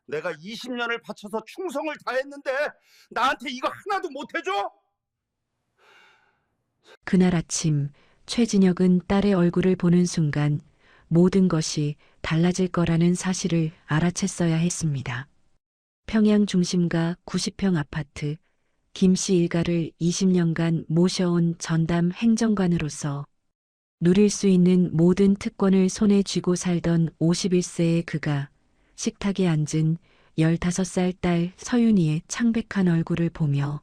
내가 20년을 바쳐서 충성을 다했는데 나한테 이거 하나도 못 해줘? 그날 아침 최진혁은 딸의 얼굴을 보는 순간 모든 것이 달라질 거라는 사실을 알아챘어야 했습니다. 평양 중심가 90평 아파트, 김 씨 일가를 20년간 모셔온 전담 행정관으로서 누릴 수 있는 모든 특권을 손에 쥐고 살던 51세의 그가 식탁에 앉은 15살 딸 서윤이의 창백한 얼굴을 보며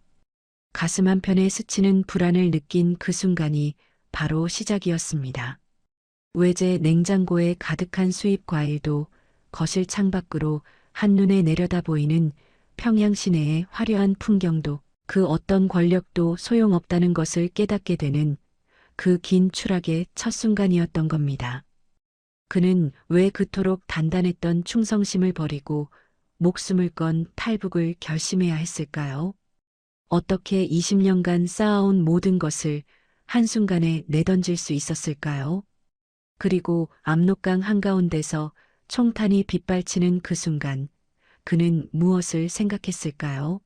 가슴 한편에 스치는 불안을 느낀 그 순간이 바로 시작이었습니다. 외제 냉장고에 가득한 수입 과일도 거실 창밖으로 한눈에 내려다 보이는 평양 시내의 화려한 풍경도 그 어떤 권력도 소용없다는 것을 깨닫게 되는 그 긴 추락의 첫 순간이었던 겁니다. 그는 왜 그토록 단단했던 충성심을 버리고 목숨을 건 탈북을 결심해야 했을까요? 어떻게 20년간 쌓아온 모든 것을 한순간에 내던질 수 있었을까요? 그리고 압록강 한가운데서 총탄이 빗발치는 그 순간 그는 무엇을 생각했을까요?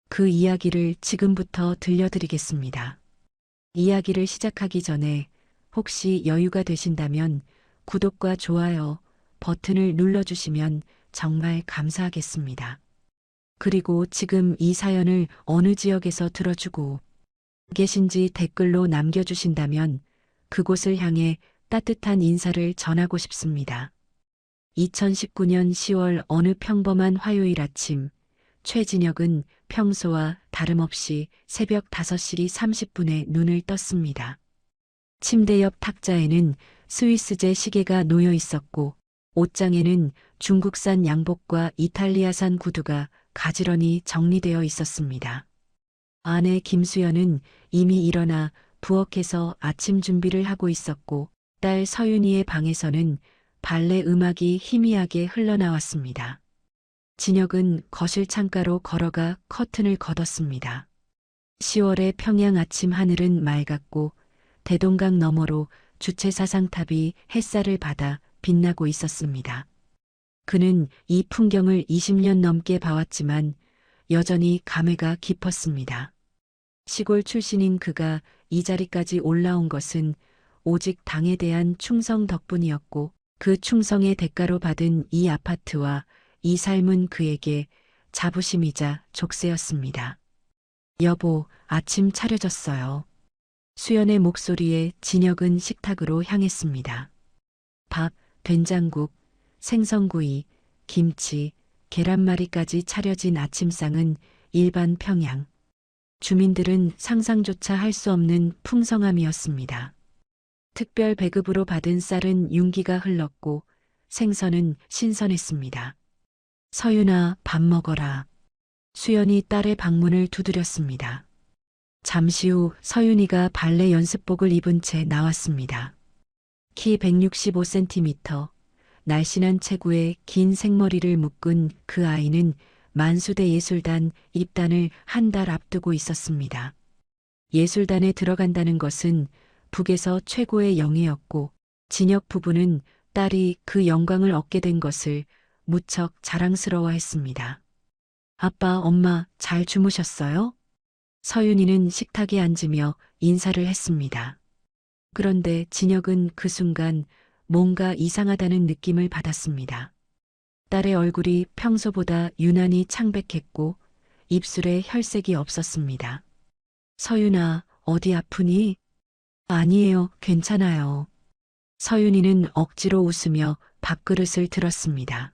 그 이야기를 지금부터 들려드리겠습니다. 이야기를 시작하기 전에 혹시 여유가 되신다면 구독과 좋아요 버튼을 눌러주시면 정말 감사하겠습니다. 그리고 지금 이 사연을 어느 지역에서 들어주고 계신지 댓글로 남겨주신다면 그곳을 향해 따뜻한 인사를 전하고 싶습니다. 2019년 10월 어느 평범한 화요일 아침, 최진혁은 평소와 다름없이 새벽 5시 30분에 눈을 떴습니다. 침대 옆 탁자에는 스위스제 시계가 놓여 있었고, 옷장에는 중국산 양복과 이탈리아산 구두가 가지런히 정리되어 있었습니다. 아내 김수연은 이미 일어나 부엌에서 아침 준비를 하고 있었고, 딸 서윤이의 방에서는 발레 음악이 희미하게 흘러나왔습니다. 진혁은 거실 창가로 걸어가 커튼을 걷었습니다. 10월의 평양 아침 하늘은 맑았고 대동강 너머로 주체 사상탑이 햇살을 받아 빛나고 있었습니다. 그는 이 풍경을 20년 넘게 봐왔지만 여전히 감회가 깊었습니다. 시골 출신인 그가 이 자리까지 올라온 것은 오직 당에 대한 충성 덕분이었고 그 충성의 대가로 받은 이 아파트와 이 삶은 그에게 자부심이자 족쇄였습니다. 여보, 아침 차려졌어요. 수연의 목소리에 진혁은 식탁으로 향했습니다. 밥, 된장국, 생선구이, 김치, 계란말이까지 차려진 아침상은 일반 평양. 주민들은 상상조차 할 수 없는 풍성함이었습니다. 특별 배급으로 받은 쌀은 윤기가 흘렀고 생선은 신선했습니다. 서윤아, 밥 먹어라. 수연이 딸의 방문을 두드렸습니다. 잠시 후 서윤이가 발레 연습복을 입은 채 나왔습니다. 키 165cm, 날씬한 체구에 긴 생머리를 묶은 그 아이는 만수대 예술단 입단을 한 달 앞두고 있었습니다. 예술단에 들어간다는 것은 북에서 최고의 영예였고 진혁 부부는 딸이 그 영광을 얻게 된 것을 무척 자랑스러워했습니다. 아빠, 엄마 잘 주무셨어요? 서윤이는 식탁에 앉으며 인사를 했습니다. 그런데 진혁은 그 순간 뭔가 이상하다는 느낌을 받았습니다. 딸의 얼굴이 평소보다 유난히 창백했고 입술에 혈색이 없었습니다. 서윤아, 어디 아프니? 아니에요, 괜찮아요. 서윤이는 억지로 웃으며 밥그릇을 들었습니다.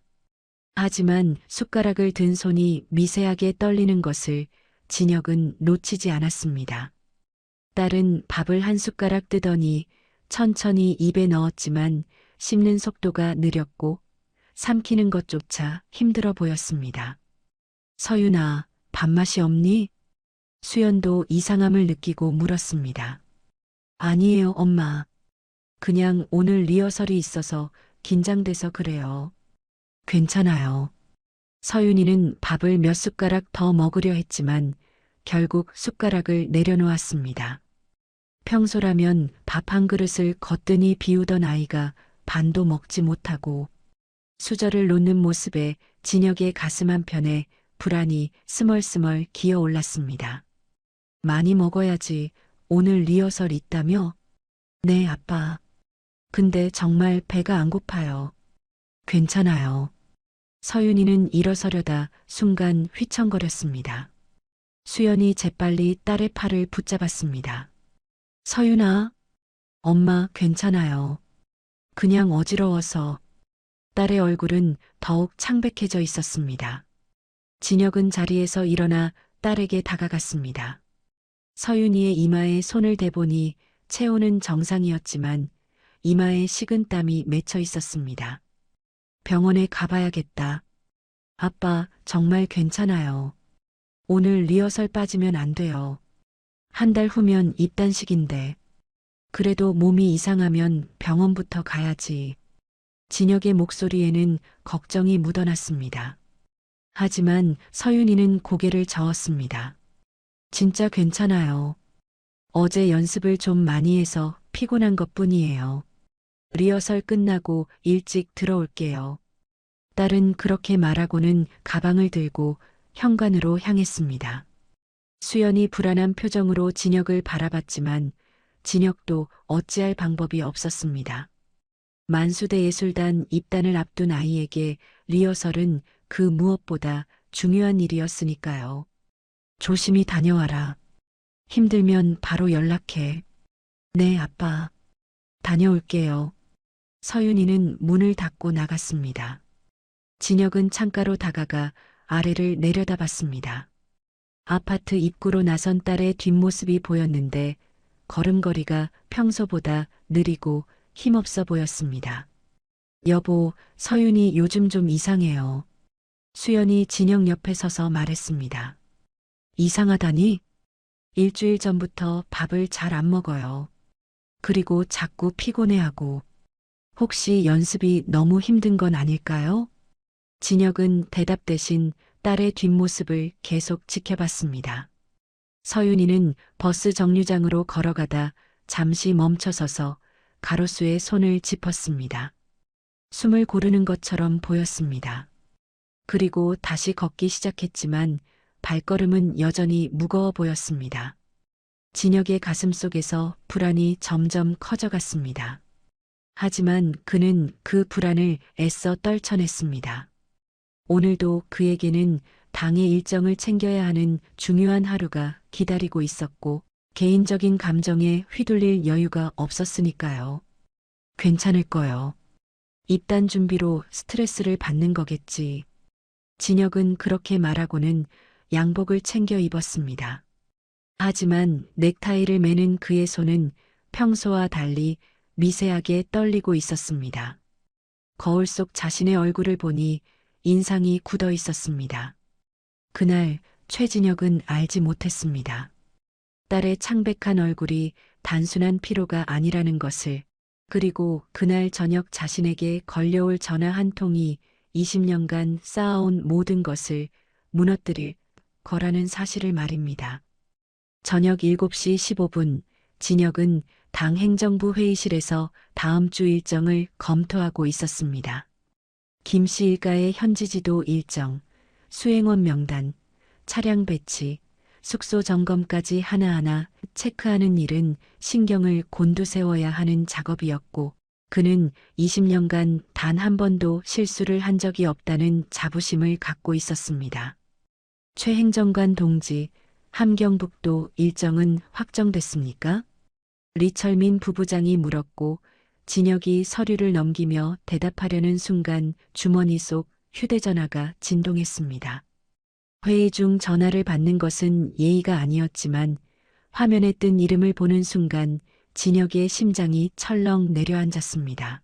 하지만 숟가락을 든 손이 미세하게 떨리는 것을 진혁은 놓치지 않았습니다. 딸은 밥을 한 숟가락 뜨더니 천천히 입에 넣었지만 씹는 속도가 느렸고 삼키는 것조차 힘들어 보였습니다. 서윤아, 밥맛이 없니? 수연도 이상함을 느끼고 물었습니다. 아니에요, 엄마. 그냥 오늘 리허설이 있어서 긴장돼서 그래요. 괜찮아요. 서윤이는 밥을 몇 숟가락 더 먹으려 했지만 결국 숟가락을 내려놓았습니다. 평소라면 밥 한 그릇을 거뜬히 비우던 아이가 반도 먹지 못하고 수저를 놓는 모습에 진혁의 가슴 한편에 불안이 스멀스멀 기어 올랐습니다. 많이 먹어야지. 오늘 리허설 있다며? 네, 아빠. 근데 정말 배가 안 고파요. 괜찮아요. 서윤이는 일어서려다 순간 휘청거렸습니다. 수연이 재빨리 딸의 팔을 붙잡았습니다. 서윤아, 엄마 괜찮아요. 그냥 어지러워서. 딸의 얼굴은 더욱 창백해져 있었습니다. 진혁은 자리에서 일어나 딸에게 다가갔습니다. 서윤이의 이마에 손을 대보니 체온은 정상이었지만 이마에 식은 땀이 맺혀 있었습니다. 병원에 가봐야겠다. 아빠, 정말 괜찮아요. 오늘 리허설 빠지면 안 돼요. 한 달 후면 입단식인데. 그래도 몸이 이상하면 병원부터 가야지. 진혁의 목소리에는 걱정이 묻어났습니다. 하지만 서윤이는 고개를 저었습니다. 진짜 괜찮아요. 어제 연습을 좀 많이 해서 피곤한 것뿐이에요. 리허설 끝나고 일찍 들어올게요. 딸은 그렇게 말하고는 가방을 들고 현관으로 향했습니다. 수연이 불안한 표정으로 진혁을 바라봤지만 진혁도 어찌할 방법이 없었습니다. 만수대예술단 입단을 앞둔 아이에게 리허설은 그 무엇보다 중요한 일이었으니까요. 조심히 다녀와라. 힘들면 바로 연락해. 네, 아빠. 다녀올게요. 서윤이는 문을 닫고 나갔습니다. 진혁은 창가로 다가가 아래를 내려다봤습니다. 아파트 입구로 나선 딸의 뒷모습이 보였는데 걸음걸이가 평소보다 느리고 힘없어 보였습니다. 여보, 서윤이 요즘 좀 이상해요. 수연이 진혁 옆에 서서 말했습니다. 이상하다니? 일주일 전부터 밥을 잘 안 먹어요. 그리고 자꾸 피곤해하고. 혹시 연습이 너무 힘든 건 아닐까요? 진혁은 대답 대신 딸의 뒷모습을 계속 지켜봤습니다. 서윤이는 버스 정류장으로 걸어가다 잠시 멈춰서서 가로수에 손을 짚었습니다. 숨을 고르는 것처럼 보였습니다. 그리고 다시 걷기 시작했지만 발걸음은 여전히 무거워 보였습니다. 진혁의 가슴 속에서 불안이 점점 커져갔습니다. 하지만 그는 그 불안을 애써 떨쳐냈습니다. 오늘도 그에게는 당의 일정을 챙겨야 하는 중요한 하루가 기다리고 있었고 개인적인 감정에 휘둘릴 여유가 없었으니까요. 괜찮을 거요. 입단 준비로 스트레스를 받는 거겠지. 진혁은 그렇게 말하고는 양복을 챙겨 입었습니다. 하지만 넥타이를 매는 그의 손은 평소와 달리 미세하게 떨리고 있었습니다. 거울 속 자신의 얼굴을 보니 인상이 굳어 있었습니다. 그날 최진혁은 알지 못했습니다. 딸의 창백한 얼굴이 단순한 피로가 아니라는 것을, 그리고 그날 저녁 자신에게 걸려올 전화 한 통이 20년간 쌓아온 모든 것을 무너뜨릴 거라는 사실을 말입니다. 저녁 7시 15분, 진혁은 당 행정부 회의실에서 다음 주 일정을 검토하고 있었습니다. 김 씨 일가의 현지 지도 일정, 수행원 명단, 차량 배치, 숙소 점검까지 하나하나 체크하는 일은 신경을 곤두세워야 하는 작업이었고, 그는 20년간 단 한 번도 실수를 한 적이 없다는 자부심을 갖고 있었습니다. 최 행정관 동지, 함경북도 일정은 확정됐습니까? 리철민 부부장이 물었고 진혁이 서류를 넘기며 대답하려는 순간 주머니 속 휴대전화가 진동했습니다. 회의 중 전화를 받는 것은 예의가 아니었지만 화면에 뜬 이름을 보는 순간 진혁의 심장이 철렁 내려앉았습니다.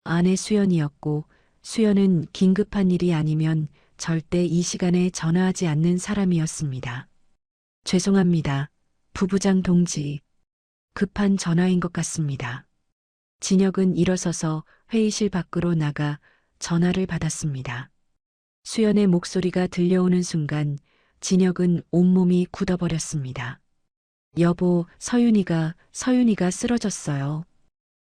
아내 수연이었고 수연은 긴급한 일이 아니면 절대 이 시간에 전화하지 않는 사람이었습니다. 죄송합니다. 부부장 동지. 급한 전화인 것 같습니다. 진혁은 일어서서 회의실 밖으로 나가 전화를 받았습니다. 수연의 목소리가 들려오는 순간 진혁은 온몸이 굳어버렸습니다. 여보, 서윤이가 쓰러졌어요.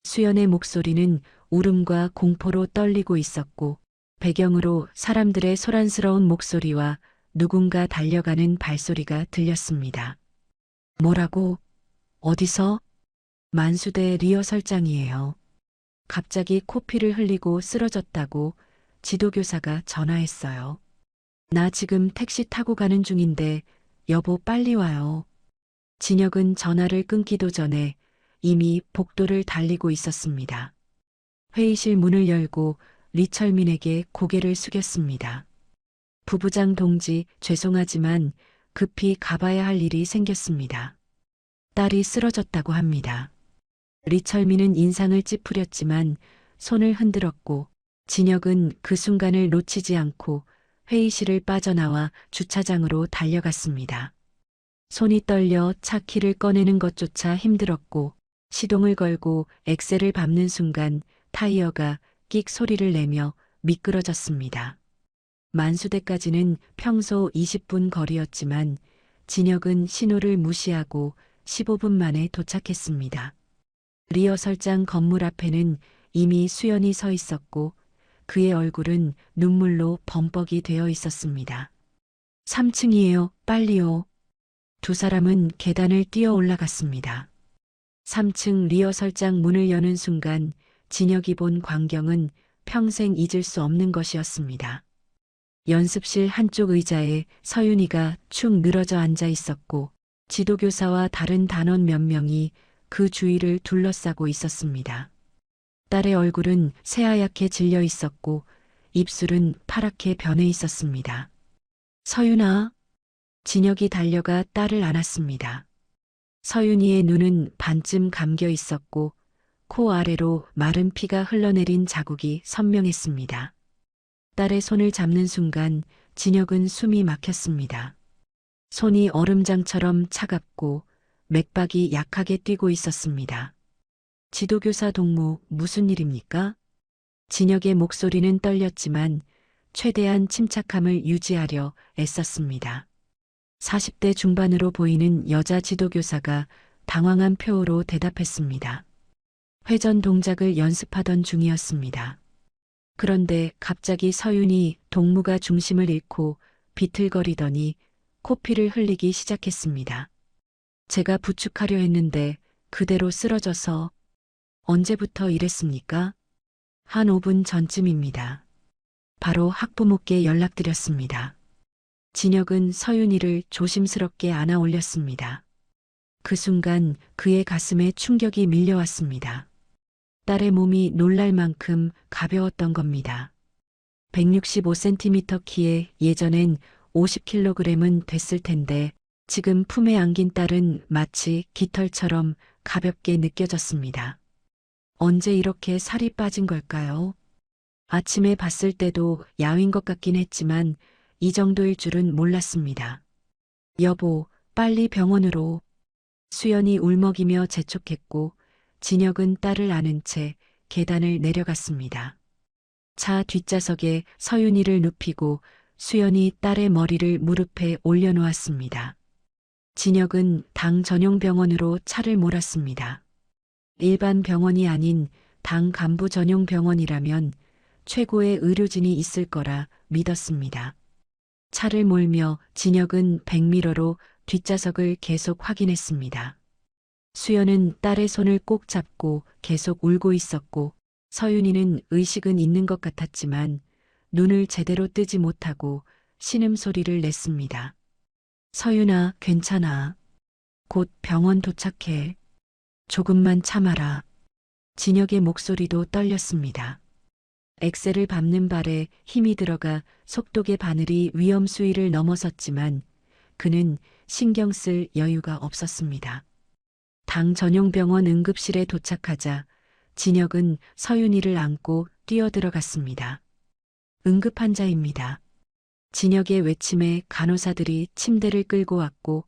수연의 목소리는 울음과 공포로 떨리고 있었고 배경으로 사람들의 소란스러운 목소리와 누군가 달려가는 발소리가 들렸습니다. 뭐라고? 어디서? 만수대 리허설장이에요. 갑자기 코피를 흘리고 쓰러졌다고 지도교사가 전화했어요. 나 지금 택시 타고 가는 중인데 여보 빨리 와요. 진혁은 전화를 끊기도 전에 이미 복도를 달리고 있었습니다. 회의실 문을 열고 리철민에게 고개를 숙였습니다. 부부장 동지, 죄송하지만 급히 가봐야 할 일이 생겼습니다. 딸이 쓰러졌다고 합니다. 리철민은 인상을 찌푸렸지만 손을 흔들었고 진혁은 그 순간을 놓치지 않고 회의실을 빠져나와 주차장으로 달려갔습니다. 손이 떨려 차 키를 꺼내는 것조차 힘들었고 시동을 걸고 엑셀을 밟는 순간 타이어가 끽 소리를 내며 미끄러졌습니다. 만수대까지는 평소 20분 거리였지만 진혁은 신호를 무시하고 15분 만에 도착했습니다. 리허설장 건물 앞에는 이미 수연이 서 있었고 그의 얼굴은 눈물로 범벅이 되어 있었습니다. 3층이에요. 빨리요. 두 사람은 계단을 뛰어 올라갔습니다. 3층 리허설장 문을 여는 순간 진혁이 본 광경은 평생 잊을 수 없는 것이었습니다. 연습실 한쪽 의자에 서윤이가 축 늘어져 앉아 있었고 지도교사와 다른 단원 몇 명이 그 주위를 둘러싸고 있었습니다. 딸의 얼굴은 새하얗게 질려 있었고 입술은 파랗게 변해 있었습니다. 서윤아. 진혁이 달려가 딸을 안았습니다. 서윤이의 눈은 반쯤 감겨 있었고 코 아래로 마른 피가 흘러내린 자국이 선명했습니다. 딸의 손을 잡는 순간 진혁은 숨이 막혔습니다. 손이 얼음장처럼 차갑고 맥박이 약하게 뛰고 있었습니다. 지도교사 동무, 무슨 일입니까? 진혁의 목소리는 떨렸지만 최대한 침착함을 유지하려 애썼습니다. 40대 중반으로 보이는 여자 지도교사가 당황한 표호로 대답했습니다. 회전 동작을 연습하던 중이었습니다. 그런데 갑자기 서윤이 동무가 중심을 잃고 비틀거리더니 코피를 흘리기 시작했습니다. 제가 부축하려 했는데 그대로 쓰러져서. 언제부터 이랬습니까? 한 5분 전쯤입니다. 바로 학부모께 연락드렸습니다. 진혁은 서윤이를 조심스럽게 안아 올렸습니다. 그 순간 그의 가슴에 충격이 밀려왔습니다. 딸의 몸이 놀랄 만큼 가벼웠던 겁니다. 165cm 키에 예전엔 50kg은 됐을 텐데 지금 품에 안긴 딸은 마치 깃털처럼 가볍게 느껴졌습니다. 언제 이렇게 살이 빠진 걸까요? 아침에 봤을 때도 야윈 것 같긴 했지만 이 정도일 줄은 몰랐습니다. 여보, 빨리 병원으로. 수연이 울먹이며 재촉했고 진혁은 딸을 안은 채 계단을 내려갔습니다. 차 뒷좌석에 서윤이를 눕히고 수연이 딸의 머리를 무릎에 올려놓았습니다. 진혁은 당 전용 병원으로 차를 몰았습니다. 일반 병원이 아닌 당 간부 전용 병원이라면 최고의 의료진이 있을 거라 믿었습니다. 차를 몰며 진혁은 백미러로 뒷좌석을 계속 확인했습니다. 수연은 딸의 손을 꼭 잡고 계속 울고 있었고 서윤이는 의식은 있는 것 같았지만 눈을 제대로 뜨지 못하고 신음소리를 냈습니다. 서윤아, 괜찮아. 곧 병원 도착해. 조금만 참아라. 진혁의 목소리도 떨렸습니다. 엑셀을 밟는 발에 힘이 들어가 속도계 바늘이 위험 수위를 넘어섰지만 그는 신경 쓸 여유가 없었습니다. 당 전용 병원 응급실에 도착하자 진혁은 서윤이를 안고 뛰어들어갔습니다. 응급환자입니다. 진혁의 외침에 간호사들이 침대를 끌고 왔고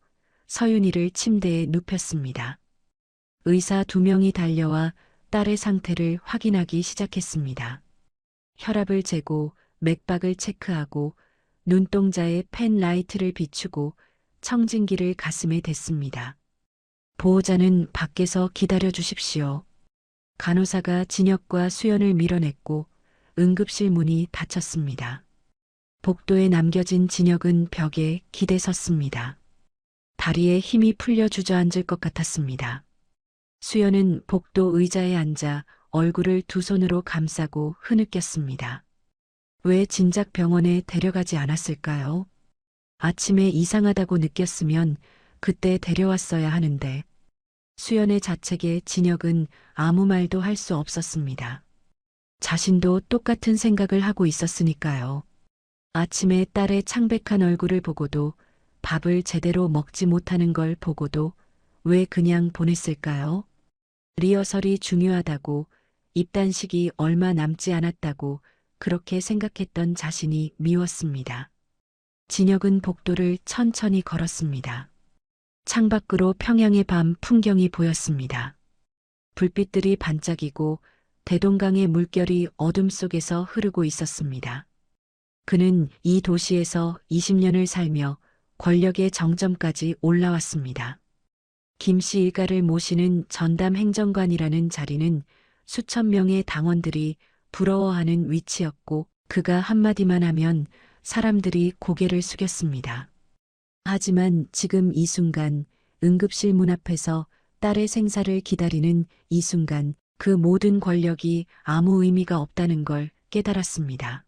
서윤이를 침대에 눕혔습니다. 의사 2명이 달려와 딸의 상태를 확인하기 시작했습니다. 혈압을 재고 맥박을 체크하고 눈동자에 펜 라이트를 비추고 청진기를 가슴에 댔습니다. 보호자는 밖에서 기다려 주십시오. 간호사가 진혁과 수연을 밀어냈고 응급실 문이 닫혔습니다. 복도에 남겨진 진혁은 벽에 기대 섰습니다. 다리에 힘이 풀려 주저앉을 것 같았습니다. 수연은 복도 의자에 앉아 얼굴을 두 손으로 감싸고 흐느꼈습니다. 왜 진작 병원에 데려가지 않았을까요? 아침에 이상하다고 느꼈으면 그때 데려왔어야 하는데. 수연의 자책에 진혁은 아무 말도 할 수 없었습니다. 자신도 똑같은 생각을 하고 있었으니까요. 아침에 딸의 창백한 얼굴을 보고도, 밥을 제대로 먹지 못하는 걸 보고도 왜 그냥 보냈을까요? 리허설이 중요하다고, 입단식이 얼마 남지 않았다고 그렇게 생각했던 자신이 미웠습니다. 진혁은 복도를 천천히 걸었습니다. 창밖으로 평양의 밤 풍경이 보였습니다. 불빛들이 반짝이고 대동강의 물결이 어둠 속에서 흐르고 있었습니다. 그는 이 도시에서 20년을 살며 권력의 정점까지 올라왔습니다. 김씨 일가를 모시는 전담 행정관이라는 자리는 수천 명의 당원들이 부러워하는 위치였고, 그가 한마디만 하면 사람들이 고개를 숙였습니다. 하지만 지금 이 순간, 응급실 문 앞에서 딸의 생사를 기다리는 이 순간, 그 모든 권력이 아무 의미가 없다는 걸 깨달았습니다.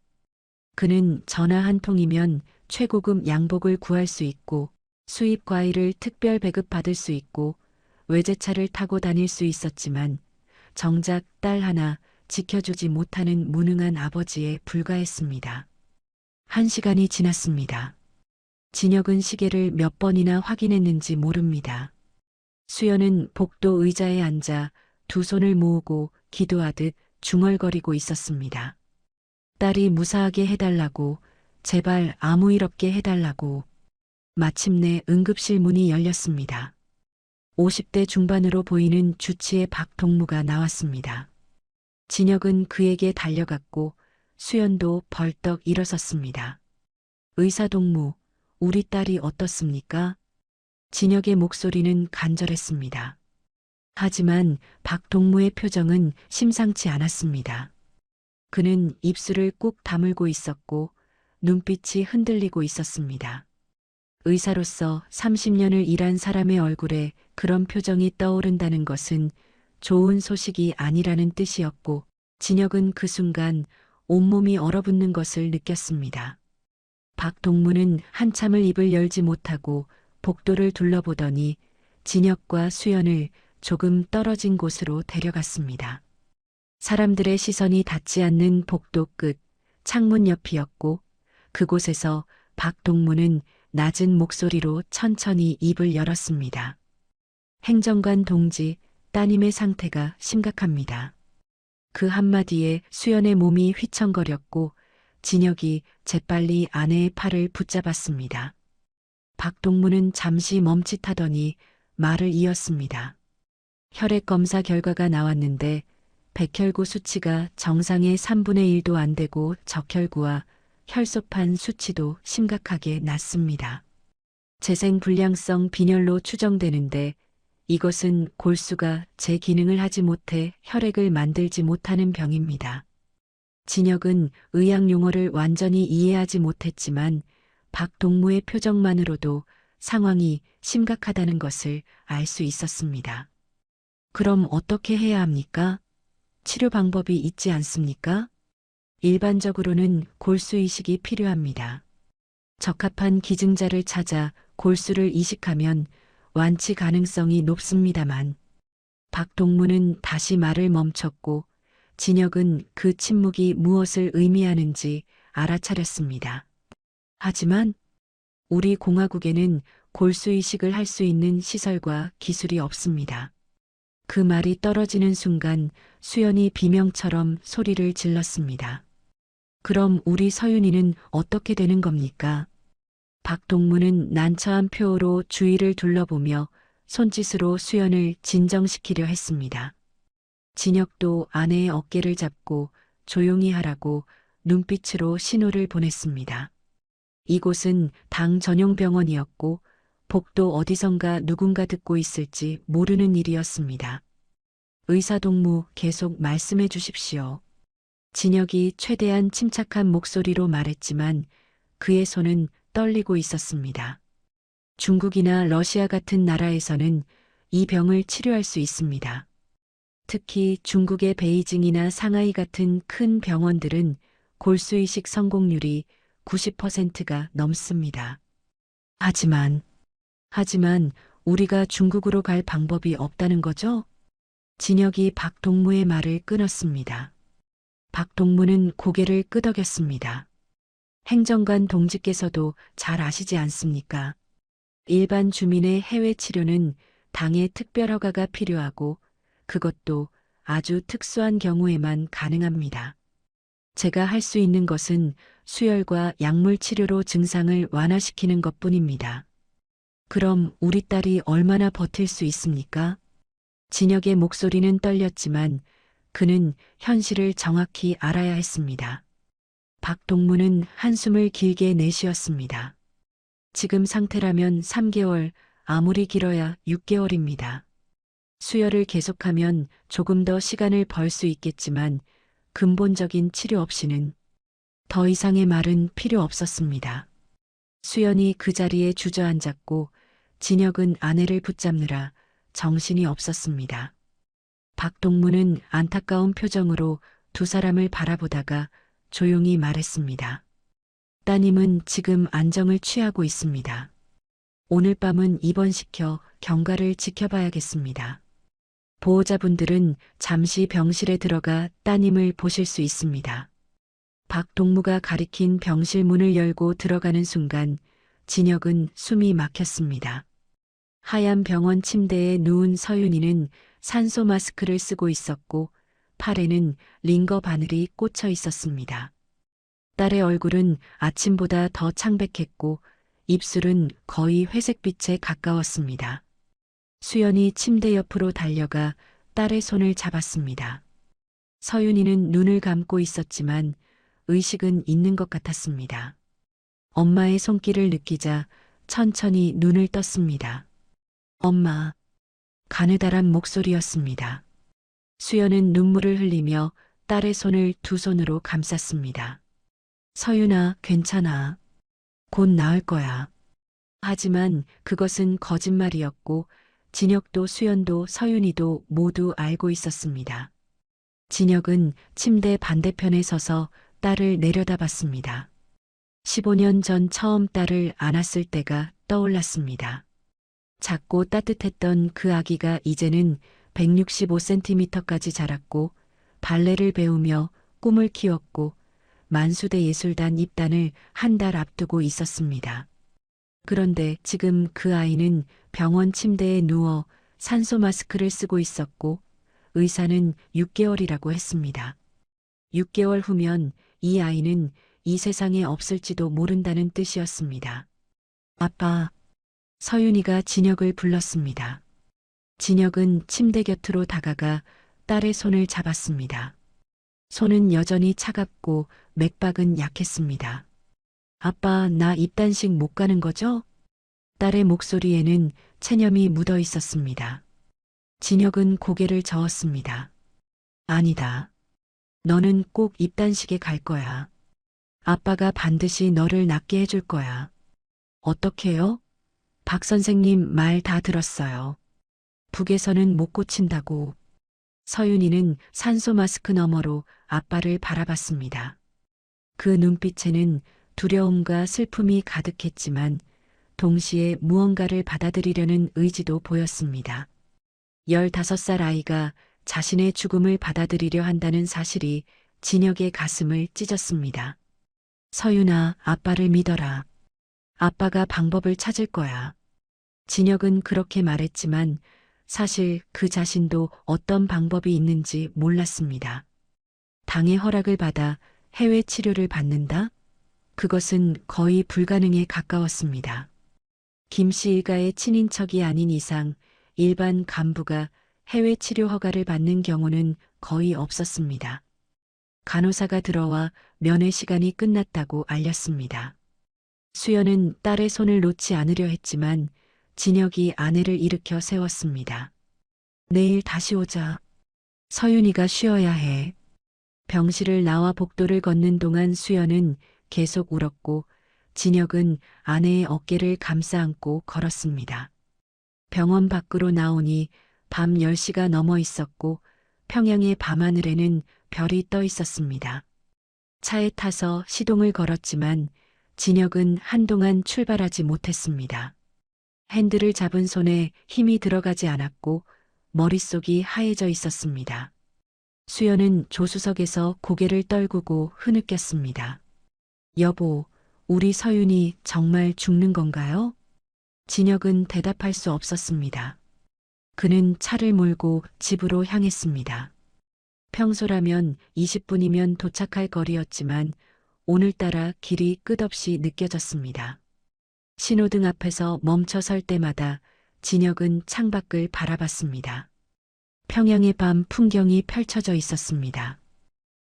그는 전화 한 통이면 최고급 양복을 구할 수 있고, 수입 과일을 특별 배급받을 수 있고, 외제차를 타고 다닐 수 있었지만, 정작 딸 하나 지켜주지 못하는 무능한 아버지에 불과했습니다. 1시간이 지났습니다. 진혁은 시계를 몇 번이나 확인했는지 모릅니다. 수연은 복도 의자에 앉아 두 손을 모으고 기도하듯 중얼거리고 있었습니다. 딸이 무사하게 해달라고, 제발 아무 일 없게 해달라고. 마침내 응급실 문이 열렸습니다. 50대 중반으로 보이는 주치의 박동무가 나왔습니다. 진혁은 그에게 달려갔고 수연도 벌떡 일어섰습니다. 의사 동무, 우리 딸이 어떻습니까? 진혁의 목소리는 간절했습니다. 하지만 박동무의 표정은 심상치 않았습니다. 그는 입술을 꾹 다물고 있었고 눈빛이 흔들리고 있었습니다. 의사로서 30년을 일한 사람의 얼굴에 그런 표정이 떠오른다는 것은 좋은 소식이 아니라는 뜻이었고, 진혁은 그 순간 온몸이 얼어붙는 것을 느꼈습니다. 박동무는 한참을 입을 열지 못하고 복도를 둘러보더니 진혁과 수연을 조금 떨어진 곳으로 데려갔습니다. 사람들의 시선이 닿지 않는 복도 끝 창문 옆이었고, 그곳에서 박동무는 낮은 목소리로 천천히 입을 열었습니다. 행정관 동지, 따님의 상태가 심각합니다. 그 한마디에 수연의 몸이 휘청거렸고 진혁이 재빨리 아내의 팔을 붙잡았습니다. 박동무는 잠시 멈칫하더니 말을 이었습니다. 혈액 검사 결과가 나왔는데 백혈구 수치가 정상의 3분의 1도 안 되고 적혈구와 혈소판 수치도 심각하게 낮습니다. 재생불량성 빈혈로 추정되는데 이것은 골수가 제 기능을 하지 못해 혈액을 만들지 못하는 병입니다. 진혁은 의학 용어를 완전히 이해하지 못했지만 박동무의 표정만으로도 상황이 심각하다는 것을 알 수 있었습니다. 그럼 어떻게 해야 합니까? 치료 방법이 있지 않습니까? 일반적으로는 골수 이식이 필요합니다. 적합한 기증자를 찾아 골수를 이식하면 완치 가능성이 높습니다만, 박동무는 다시 말을 멈췄고 진혁은 그 침묵이 무엇을 의미하는지 알아차렸습니다. 하지만 우리 공화국에는 골수 이식을 할 수 있는 시설과 기술이 없습니다. 그 말이 떨어지는 순간 수연이 비명처럼 소리를 질렀습니다. 그럼 우리 서윤이는 어떻게 되는 겁니까? 박동무는 난처한 표호로 주위를 둘러보며 손짓으로 수연을 진정시키려 했습니다. 진혁도 아내의 어깨를 잡고 조용히 하라고 눈빛으로 신호를 보냈습니다. 이곳은 당 전용 병원이었고 복도 어디선가 누군가 듣고 있을지 모르는 일이었습니다. 의사 동무 계속 말씀해 주십시오. 진혁이 최대한 침착한 목소리로 말했지만 그의 손은 떨리고 있었습니다. 중국이나 러시아 같은 나라에서는 이 병을 치료할 수 있습니다. 특히 중국의 베이징이나 상하이 같은 큰 병원들은 골수이식 성공률이 90%가 넘습니다. 하지만 우리가 중국으로 갈 방법이 없다는 거죠? 진혁이 박동무의 말을 끊었습니다. 박동무는 고개를 끄덕였습니다. 행정관 동지께서도 잘 아시지 않습니까? 일반 주민의 해외 치료는 당의 특별 허가가 필요하고 그것도 아주 특수한 경우에만 가능합니다. 제가 할 수 있는 것은 수혈과 약물 치료로 증상을 완화시키는 것뿐입니다. 그럼 우리 딸이 얼마나 버틸 수 있습니까? 진혁의 목소리는 떨렸지만 그는 현실을 정확히 알아야 했습니다. 박동무는 한숨을 길게 내쉬었습니다. 지금 상태라면 3개월, 아무리 길어야 6개월입니다. 수혈을 계속하면 조금 더 시간을 벌 수 있겠지만 근본적인 치료 없이는 더 이상의 말은 필요 없었습니다. 수연이 그 자리에 주저앉았고 진혁은 아내를 붙잡느라 정신이 없었습니다. 박동무는 안타까운 표정으로 두 사람을 바라보다가 조용히 말했습니다. 따님은 지금 안정을 취하고 있습니다. 오늘 밤은 입원시켜 경과를 지켜봐야겠습니다. 보호자분들은 잠시 병실에 들어가 따님을 보실 수 있습니다. 박동무가 가리킨 병실 문을 열고 들어가는 순간 진혁은 숨이 막혔습니다. 하얀 병원 침대에 누운 서윤이는 산소 마스크를 쓰고 있었고 팔에는 링거 바늘이 꽂혀 있었습니다. 딸의 얼굴은 아침보다 더 창백했고 입술은 거의 회색빛에 가까웠습니다. 수연이 침대 옆으로 달려가 딸의 손을 잡았습니다. 서윤이는 눈을 감고 있었지만 의식은 있는 것 같았습니다. 엄마의 손길을 느끼자 천천히 눈을 떴습니다. 엄마. 가느다란 목소리였습니다. 수연은 눈물을 흘리며 딸의 손을 두 손으로 감쌌습니다. 서윤아, 괜찮아. 곧 나을 거야. 하지만 그것은 거짓말이었고 진혁도 수연도 서윤이도 모두 알고 있었습니다. 진혁은 침대 반대편에 서서 딸을 내려다봤습니다. 15년 전 처음 딸을 안았을 때가 떠올랐습니다. 작고 따뜻했던 그 아기가 이제는 165cm까지 자랐고 발레를 배우며 꿈을 키웠고 만수대 예술단 입단을 한 달 앞두고 있었습니다. 그런데 지금 그 아이는 병원 침대에 누워 산소 마스크를 쓰고 있었고 의사는 6개월이라고 했습니다. 6개월 후면 이 아이는 이 세상에 없을지도 모른다는 뜻이었습니다. 아빠. 서윤이가 진혁을 불렀습니다. 진혁은 침대 곁으로 다가가 딸의 손을 잡았습니다. 손은 여전히 차갑고 맥박은 약했습니다. 아빠, 나 입단식 못 가는 거죠? 딸의 목소리에는 체념이 묻어 있었습니다. 진혁은 고개를 저었습니다. 아니다. 너는 꼭 입단식에 갈 거야. 아빠가 반드시 너를 낫게 해줄 거야. 어떻게요? 박 선생님 말 다 들었어요. 북에서는 못 고친다고. 서윤이는 산소 마스크 너머로 아빠를 바라봤습니다. 그 눈빛에는 두려움과 슬픔이 가득했지만 동시에 무언가를 받아들이려는 의지도 보였습니다. 15살 아이가 자신의 죽음을 받아들이려 한다는 사실이 진혁의 가슴을 찢었습니다. 서윤아, 아빠를 믿어라. 아빠가 방법을 찾을 거야. 진혁은 그렇게 말했지만 사실 그 자신도 어떤 방법이 있는지 몰랐습니다. 당의 허락을 받아 해외 치료를 받는다? 그것은 거의 불가능에 가까웠습니다. 김 씨 일가의 친인척이 아닌 이상 일반 간부가 해외 치료 허가를 받는 경우는 거의 없었습니다. 간호사가 들어와 면회 시간이 끝났다고 알렸습니다. 수연은 딸의 손을 놓지 않으려 했지만 진혁이 아내를 일으켜 세웠습니다. 내일 다시 오자. 서윤이가 쉬어야 해. 병실을 나와 복도를 걷는 동안 수연은 계속 울었고 진혁은 아내의 어깨를 감싸 안고 걸었습니다. 병원 밖으로 나오니 밤 10시가 넘어 있었고 평양의 밤하늘에는 별이 떠 있었습니다. 차에 타서 시동을 걸었지만 진혁은 한동안 출발하지 못했습니다. 핸들을 잡은 손에 힘이 들어가지 않았고 머릿속이 하얘져 있었습니다. 수연은 조수석에서 고개를 떨구고 흐느꼈습니다. 여보, 우리 서윤이 정말 죽는 건가요? 진혁은 대답할 수 없었습니다. 그는 차를 몰고 집으로 향했습니다. 평소라면 20분이면 도착할 거리였지만 오늘따라 길이 끝없이 느껴졌습니다. 신호등 앞에서 멈춰 설 때마다 진혁은 창밖을 바라봤습니다. 평양의 밤 풍경이 펼쳐져 있었습니다.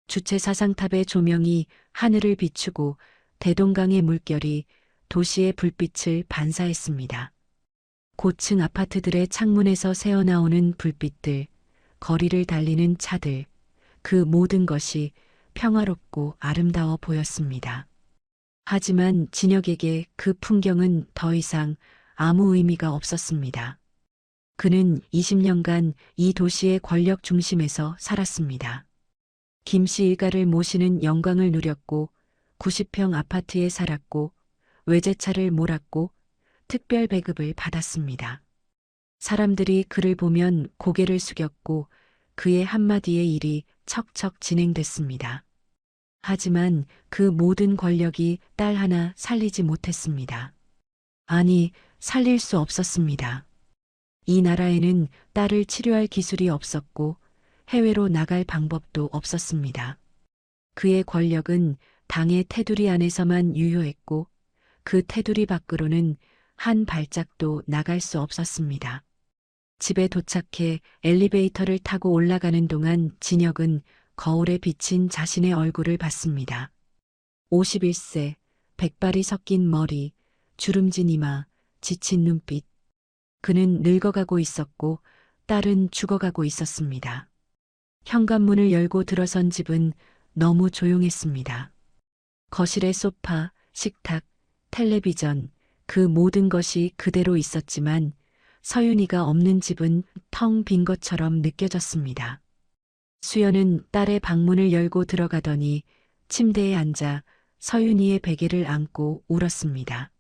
주최 사상탑의 조명이 하늘을 비추고 대동강의 물결이 도시의 불빛을 반사했습니다. 고층 아파트들의 창문에서 새어나오는 불빛들, 거리를 달리는 차들, 그 모든 것이 평화롭고 아름다워 보였습니다. 하지만 진혁에게 그 풍경은 더 이상 아무 의미가 없었습니다. 그는 20년간 이 도시의 권력 중심에서 살았습니다. 김씨 일가를 모시는 영광을 누렸고 90평 아파트에 살았고 외제차를 몰았고 특별 배급을 받았습니다. 사람들이 그를 보면 고개를 숙였고 그의 한마디의 일이 척척 진행됐습니다. 하지만 그 모든 권력이 딸 하나 살리지 못했습니다. 아니, 살릴 수 없었습니다. 이 나라에는 딸을 치료할 기술이 없었고 해외로 나갈 방법도 없었습니다. 그의 권력은 당의 테두리 안에서만 유효했고 그 테두리 밖으로는 한 발짝도 나갈 수 없었습니다. 집에 도착해 엘리베이터를 타고 올라가는 동안 진혁은 거울에 비친 자신의 얼굴을 봤습니다. 51세, 백발이 섞인 머리, 주름진 이마, 지친 눈빛. 그는 늙어가고 있었고 딸은 죽어가고 있었습니다. 현관문을 열고 들어선 집은 너무 조용했습니다. 거실의 소파, 식탁, 텔레비전, 그 모든 것이 그대로 있었지만 서윤이가 없는 집은 텅 빈 것처럼 느껴졌습니다. 수연은 딸의 방문을 열고 들어가더니 침대에 앉아 서윤이의 베개를 안고 울었습니다.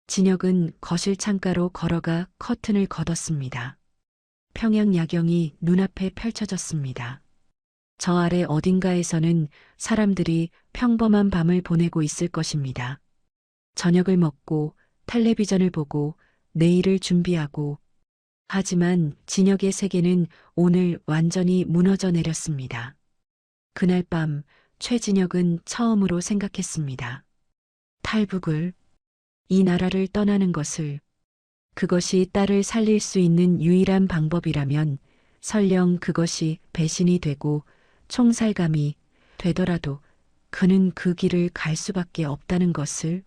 진혁은 거실 창가로 걸어가 커튼을 걷었습니다. 평양 야경이 눈앞에 펼쳐졌습니다. 저 아래 어딘가에서는 사람들이 평범한 밤을 보내고 있을 것입니다. 저녁을 먹고 텔레비전을 보고 내일을 준비하고. 하지만 진혁의 세계는 오늘 완전히 무너져 내렸습니다. 그날 밤 최진혁은 처음으로 생각했습니다. 탈북을, 이 나라를 떠나는 것을, 그것이 딸을 살릴 수 있는 유일한 방법이라면 설령 그것이 배신이 되고 총살감이 되더라도 그는 그 길을 갈 수밖에 없다는 것을.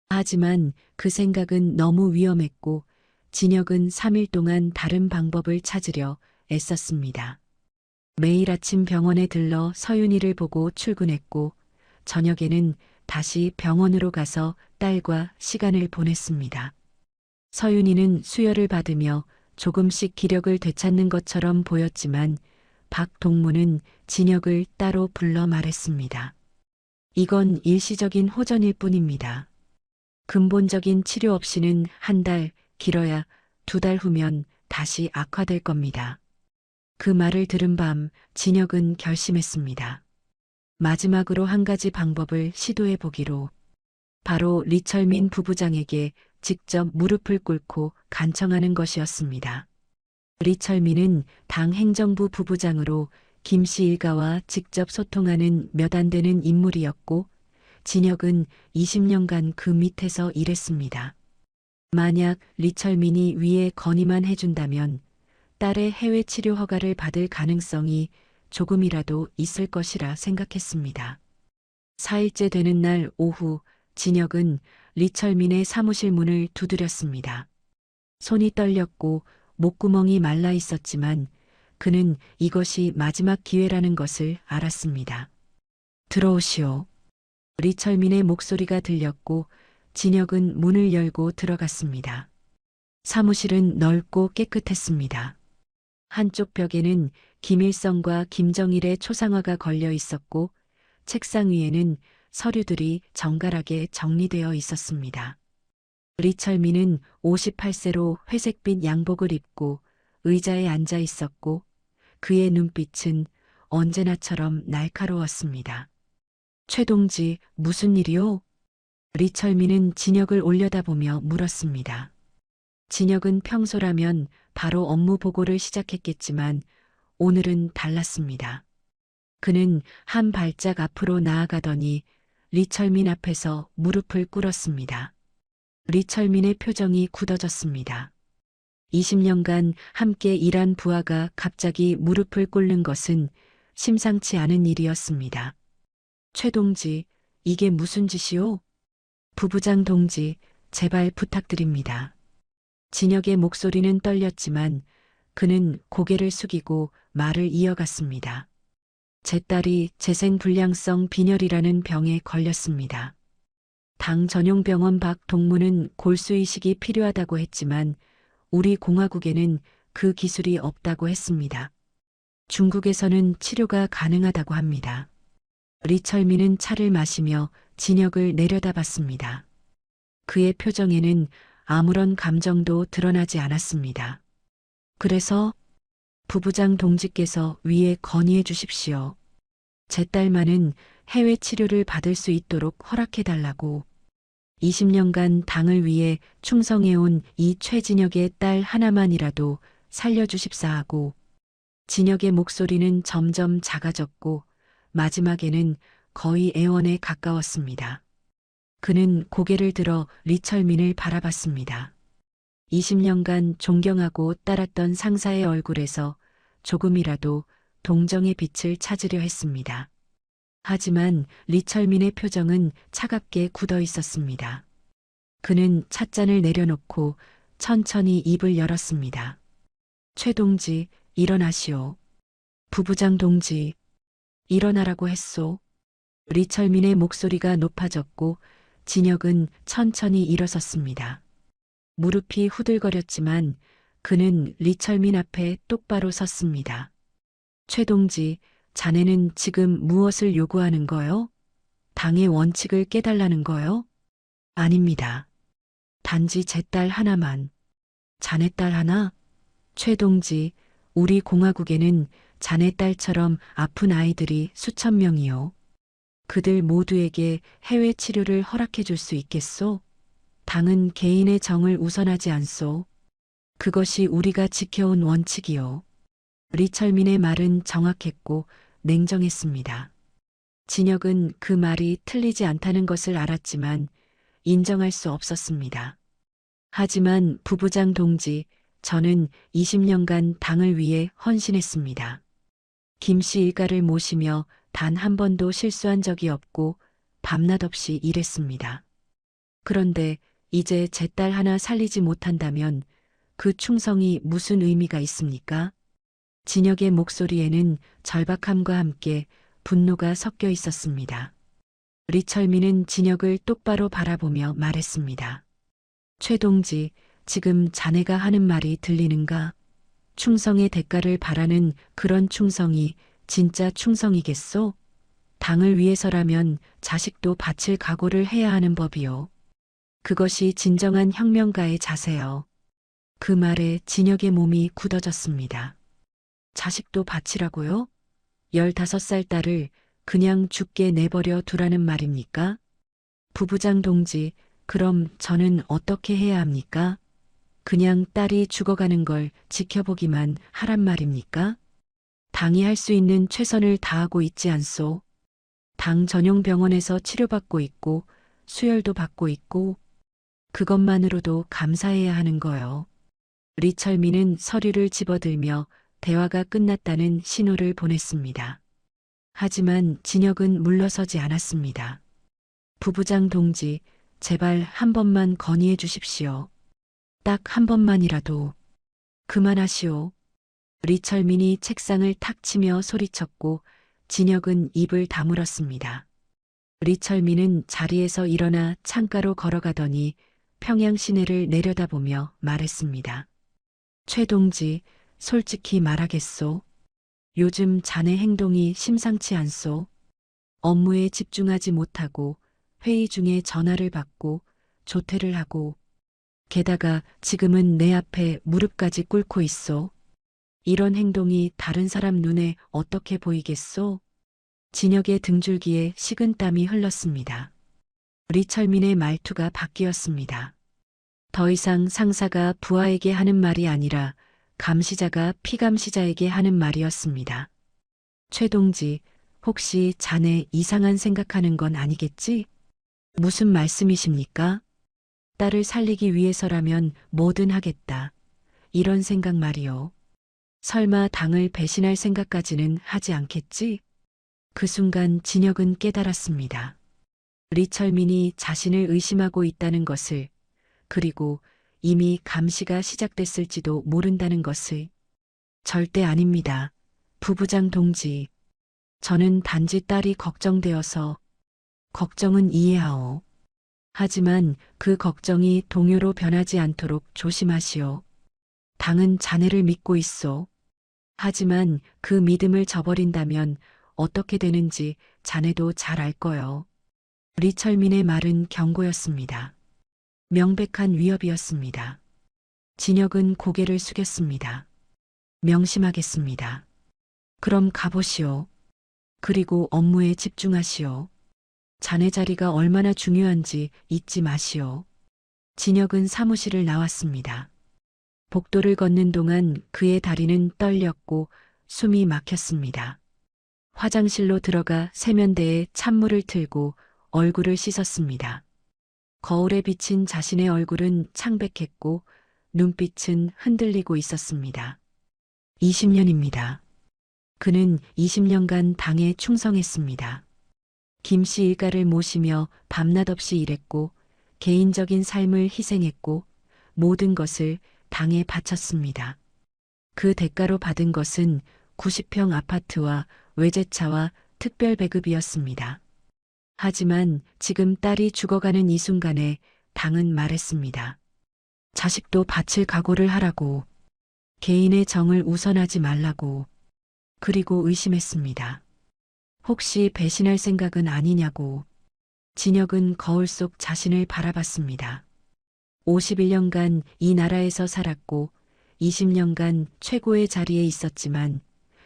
하지만 그 생각은 너무 위험했고 진혁은 3일 동안 다른 방법을 찾으려 애썼습니다. 매일 아침 병원에 들러 서윤이를 보고 출근했고 저녁에는 다시 병원으로 가서 딸과 시간을 보냈습니다. 서윤이는 수혈을 받으며 조금씩 기력을 되찾는 것처럼 보였지만 박동무는 진혁을 따로 불러 말했습니다. 이건 일시적인 호전일 뿐입니다. 근본적인 치료 없이는 한 달, 길어야 2달 후면 다시 악화될 겁니다. 그 말을 들은 밤 진혁은 결심했습니다. 마지막으로 한 가지 방법을 시도해 보기로. 바로 리철민 부부장에게 직접 무릎을 꿇고 간청하는 것이었습니다. 리철민은 당 행정부 부부장으로 김씨 일가와 직접 소통하는 몇 안 되는 인물이었고 진혁은 20년간 그 밑에서 일했습니다. 만약 리철민이 위에 건의만 해준다면 딸의 해외 치료 허가를 받을 가능성이 조금이라도 있을 것이라 생각했습니다. 4일째 되는 날 오후 진혁은 리철민의 사무실 문을 두드렸습니다. 손이 떨렸고 목구멍이 말라 있었지만 그는 이것이 마지막 기회라는 것을 알았습니다. 들어오시오. 리철민의 목소리가 들렸고 진혁은 문을 열고 들어갔습니다. 사무실은 넓고 깨끗했습니다. 한쪽 벽에는 김일성과 김정일의 초상화가 걸려 있었고 책상 위에는 서류들이 정갈하게 정리되어 있었습니다. 리철민은 58세로 회색빛 양복을 입고 의자에 앉아 있었고 그의 눈빛은 언제나처럼 날카로웠습니다. 최동지, 무슨 일이오? 리철민은 진혁을 올려다보며 물었습니다. 진혁은 평소라면 바로 업무 보고를 시작했겠지만 오늘은 달랐습니다. 그는 한 발짝 앞으로 나아가더니 리철민 앞에서 무릎을 꿇었습니다. 리철민의 표정이 굳어졌습니다. 20년간 함께 일한 부하가 갑자기 무릎을 꿇는 것은 심상치 않은 일이었습니다. 최동지, 이게 무슨 짓이오? 부부장 동지, 제발 부탁드립니다. 진혁의 목소리는 떨렸지만 그는 고개를 숙이고 말을 이어갔습니다. 제 딸이 재생불량성 빈혈이라는 병에 걸렸습니다. 당 전용병원 밖 동무는 골수이식이 필요하다고 했지만 우리 공화국에는 그 기술이 없다고 했습니다. 중국에서는 치료가 가능하다고 합니다. 리철민은 차를 마시며 진혁을 내려다봤습니다. 그의 표정에는 아무런 감정도 드러나지 않았습니다. 그래서 부부장 동지께서 위에 건의해 주십시오. 제 딸만은 해외 치료를 받을 수 있도록 허락해달라고. 20년간 당을 위해 충성해온 이 최진혁의 딸 하나만이라도 살려주십사 하고. 진혁의 목소리는 점점 작아졌고 마지막에는 거의 애원에 가까웠습니다. 그는 고개를 들어 리철민을 바라봤습니다. 20년간 존경하고 따랐던 상사의 얼굴에서 조금이라도 동정의 빛을 찾으려 했습니다. 하지만 리철민의 표정은 차갑게 굳어 있었습니다. 그는 찻잔을 내려놓고 천천히 입을 열었습니다. 최동지, 일어나시오. 부부장 동지, 일어나라고 했소. 리철민의 목소리가 높아졌고 진혁은 천천히 일어섰습니다. 무릎이 후들거렸지만 그는 리철민 앞에 똑바로 섰습니다. 최동지, 자네는 지금 무엇을 요구하는 거요? 당의 원칙을 깨달라는 거요? 아닙니다. 단지 제 딸 하나만. 자네 딸 하나? 최동지, 우리 공화국에는 자네 딸처럼 아픈 아이들이 수천 명이요. 그들 모두에게 해외 치료를 허락해 줄 수 있겠소? 당은 개인의 정을 우선하지 않소. 그것이 우리가 지켜온 원칙이요. 리철민의 말은 정확했고 냉정했습니다. 진혁은 그 말이 틀리지 않다는 것을 알았지만 인정할 수 없었습니다. 하지만 부부장 동지, 저는 20년간 당을 위해 헌신했습니다. 김씨 일가를 모시며 단 한 번도 실수한 적이 없고 밤낮 없이 일했습니다. 그런데 이제 제 딸 하나 살리지 못한다면 그 충성이 무슨 의미가 있습니까? 진혁의 목소리에는 절박함과 함께 분노가 섞여 있었습니다. 리철민은 진혁을 똑바로 바라보며 말했습니다. 최동지, 지금 자네가 하는 말이 들리는가? 충성의 대가를 바라는 그런 충성이 진짜 충성이겠소? 당을 위해서라면 자식도 바칠 각오를 해야 하는 법이요. 그것이 진정한 혁명가의 자세요. 그 말에 진혁의 몸이 굳어졌습니다. 자식도 바치라고요? 15살 딸을 그냥 죽게 내버려 두라는 말입니까? 부부장 동지, 그럼 저는 어떻게 해야 합니까? 그냥 딸이 죽어가는 걸 지켜보기만 하란 말입니까? 당이 할 수 있는 최선을 다하고 있지 않소? 당 전용 병원에서 치료받고 있고 수혈도 받고 있고 그것만으로도 감사해야 하는 거요. 리철민은 서류를 집어들며 대화가 끝났다는 신호를 보냈습니다. 하지만 진혁은 물러서지 않았습니다. 부부장 동지, 제발 한 번만 건의해 주십시오. 딱 한 번만이라도. 그만하시오. 리철민이 책상을 탁 치며 소리쳤고 진혁은 입을 다물었습니다. 리철민은 자리에서 일어나 창가로 걸어가더니 평양 시내를 내려다보며 말했습니다. 최 동지, 솔직히 말하겠소. 요즘 자네 행동이 심상치 않소. 업무에 집중하지 못하고 회의 중에 전화를 받고 조퇴를 하고 게다가 지금은 내 앞에 무릎까지 꿇고 있소. 이런 행동이 다른 사람 눈에 어떻게 보이겠소? 진혁의 등줄기에 식은땀이 흘렀습니다. 리철민의 말투가 바뀌었습니다. 더 이상 상사가 부하에게 하는 말이 아니라 감시자가 피감시자에게 하는 말이었습니다. 최 동지, 혹시 자네 이상한 생각하는 건 아니겠지? 무슨 말씀이십니까? 딸을 살리기 위해서라면 뭐든 하겠다. 이런 생각 말이요. 설마 당을 배신할 생각까지는 하지 않겠지? 그 순간 진혁은 깨달았습니다. 리철민이 자신을 의심하고 있다는 것을, 그리고 이미 감시가 시작됐을지도 모른다는 것을. 절대 아닙니다. 부부장 동지. 저는 단지 딸이 걱정되어서. 걱정은 이해하오. 하지만 그 걱정이 동요로 변하지 않도록 조심하시오. 당은 자네를 믿고 있소. 하지만 그 믿음을 저버린다면 어떻게 되는지 자네도 잘 알 거요. 리철민의 말은 경고였습니다. 명백한 위협이었습니다. 진혁은 고개를 숙였습니다. 명심하겠습니다. 그럼 가보시오. 그리고 업무에 집중하시오. 자네 자리가 얼마나 중요한지 잊지 마시오. 진혁은 사무실을 나왔습니다. 복도를 걷는 동안 그의 다리는 떨렸고 숨이 막혔습니다. 화장실로 들어가 세면대에 찬물을 틀고 얼굴을 씻었습니다. 거울에 비친 자신의 얼굴은 창백했고 눈빛은 흔들리고 있었습니다. 20년입니다. 그는 20년간 당에 충성했습니다. 김씨 일가를 모시며 밤낮 없이 일했고 개인적인 삶을 희생했고 모든 것을 당에 바쳤습니다. 그 대가로 받은 것은 90평 아파트와 외제차와 특별 배급이었습니다. 하지만 지금 딸이 죽어가는 이 순간에 당은 말했습니다. 자식도 바칠 각오를 하라고. 개인의 정을 우선하지 말라고. 그리고 의심했습니다. 혹시 배신할 생각은 아니냐고. 진혁은 거울 속 자신을 바라봤습니다. 51년간 이 나라에서 살았고 20년간 최고의 자리에 있었지만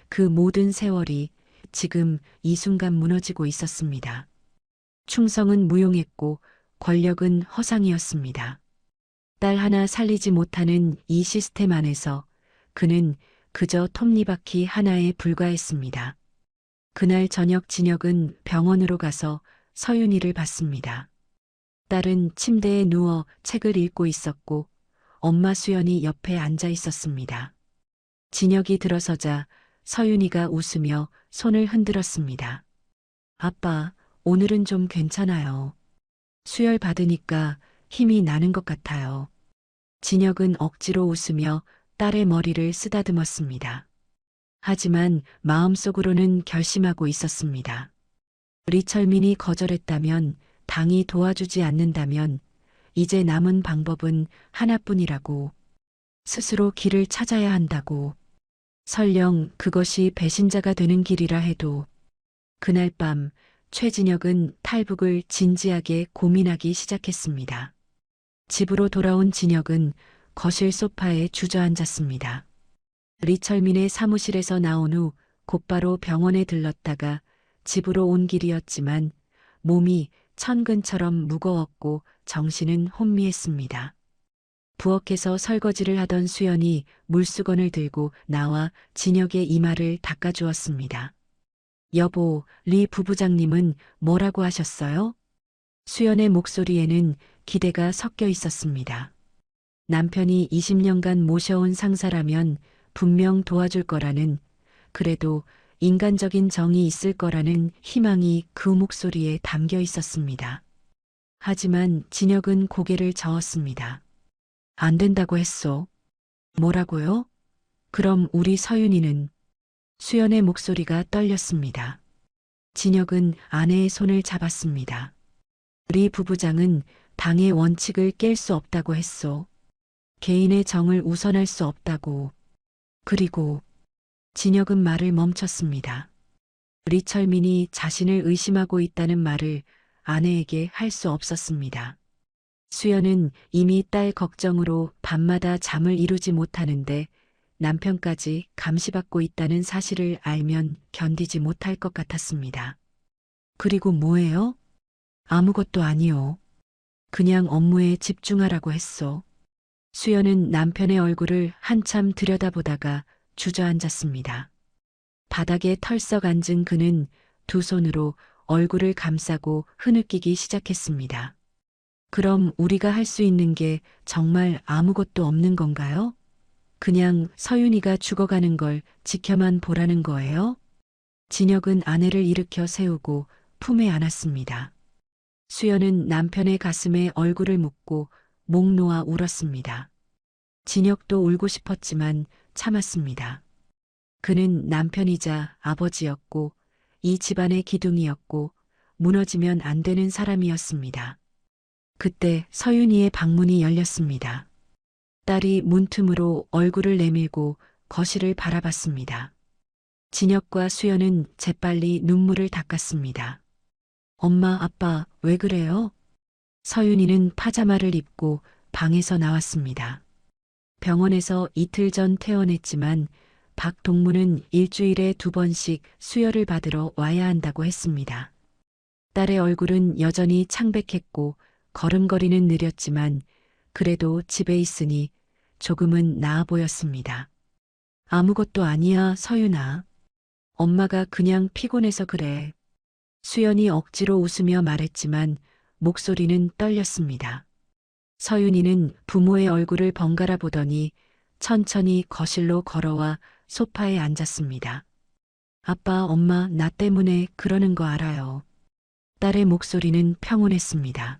그 모든 세월이 지금 이 순간 무너지고 있었습니다. 충성은 무용했고 권력은 허상이었습니다. 딸 하나 살리지 못하는 이 시스템 안에서 그는 그저 톱니바퀴 하나에 불과했습니다. 그날 저녁 진혁은 병원으로 가서 서윤이를 봤습니다. 딸은 침대에 누워 책을 읽고 있었고 엄마 수연이 옆에 앉아 있었습니다. 진혁이 들어서자 서윤이가 웃으며 손을 흔들었습니다. 아빠, 오늘은 좀 괜찮아요. 수혈 받으니까 힘이 나는 것 같아요. 진혁은 억지로 웃으며 딸의 머리를 쓰다듬었습니다. 하지만 마음속으로는 결심하고 있었습니다. 리철민이 거절했다면, 당이 도와주지 않는다면 이제 남은 방법은 하나뿐이라고. 스스로 길을 찾아야 한다고. 설령 그것이 배신자가 되는 길이라 해도. 그날 밤 최진혁은 탈북을 진지하게 고민하기 시작했습니다. 집으로 돌아온 진혁은 거실 소파에 주저앉았습니다. 리철민의 사무실에서 나온 후 곧바로 병원에 들렀다가 집으로 온 길이었지만 몸이 천근처럼 무거웠고 정신은 혼미했습니다. 부엌에서 설거지를 하던 수연이 물수건을 들고 나와 진혁의 이마를 닦아주었습니다. 여보, 리 부부장님은 뭐라고 하셨어요? 수연의 목소리에는 기대가 섞여 있었습니다. 남편이 20년간 모셔온 상사라면 분명 도와줄 거라는, 그래도 인간적인 정이 있을 거라는 희망이 그 목소리에 담겨 있었습니다. 하지만 진혁은 고개를 저었습니다. 안 된다고 했소. 뭐라고요? 그럼 우리 서윤이는? 수연의 목소리가 떨렸습니다. 진혁은 아내의 손을 잡았습니다. 우리 부부장은 당의 원칙을 깰 수 없다고 했소. 개인의 정을 우선할 수 없다고. 그리고 진혁은 말을 멈췄습니다. 리철민이 자신을 의심하고 있다는 말을 아내에게 할 수 없었습니다. 수연은 이미 딸 걱정으로 밤마다 잠을 이루지 못하는데 남편까지 감시받고 있다는 사실을 알면 견디지 못할 것 같았습니다. 그리고 뭐예요? 아무것도 아니요. 그냥 업무에 집중하라고 했소. 수연은 남편의 얼굴을 한참 들여다보다가 주저앉았습니다. 바닥에 털썩 앉은 그는 두 손으로 얼굴을 감싸고 흐느끼기 시작했습니다. 그럼 우리가 할 수 있는 게 정말 아무것도 없는 건가요? 그냥 서윤이가 죽어가는 걸 지켜만 보라는 거예요? 진혁은 아내를 일으켜 세우고 품에 안았습니다. 수연은 남편의 가슴에 얼굴을 묻고 목 놓아 울었습니다. 진혁도 울고 싶었지만 참았습니다. 그는 남편이자 아버지였고 이 집안의 기둥이었고 무너지면 안 되는 사람이었습니다. 그때 서윤이의 방문이 열렸습니다. 딸이 문틈으로 얼굴을 내밀고 거실을 바라봤습니다. 진혁과 수연은 재빨리 눈물을 닦았습니다. 엄마, 아빠, 왜 그래요? 서윤이는 파자마를 입고 방에서 나왔습니다. 병원에서 이틀 전 퇴원했지만 박 동무는 일주일에 2번씩 수혈을 받으러 와야 한다고 했습니다. 딸의 얼굴은 여전히 창백했고 걸음걸이는 느렸지만 그래도 집에 있으니 조금은 나아 보였습니다. 아무것도 아니야, 서윤아. 엄마가 그냥 피곤해서 그래. 수연이 억지로 웃으며 말했지만 목소리는 떨렸습니다. 서윤이는 부모의 얼굴을 번갈아 보더니 천천히 거실로 걸어와 소파에 앉았습니다. 아빠, 엄마, 나 때문에 그러는 거 알아요. 딸의 목소리는 평온했습니다.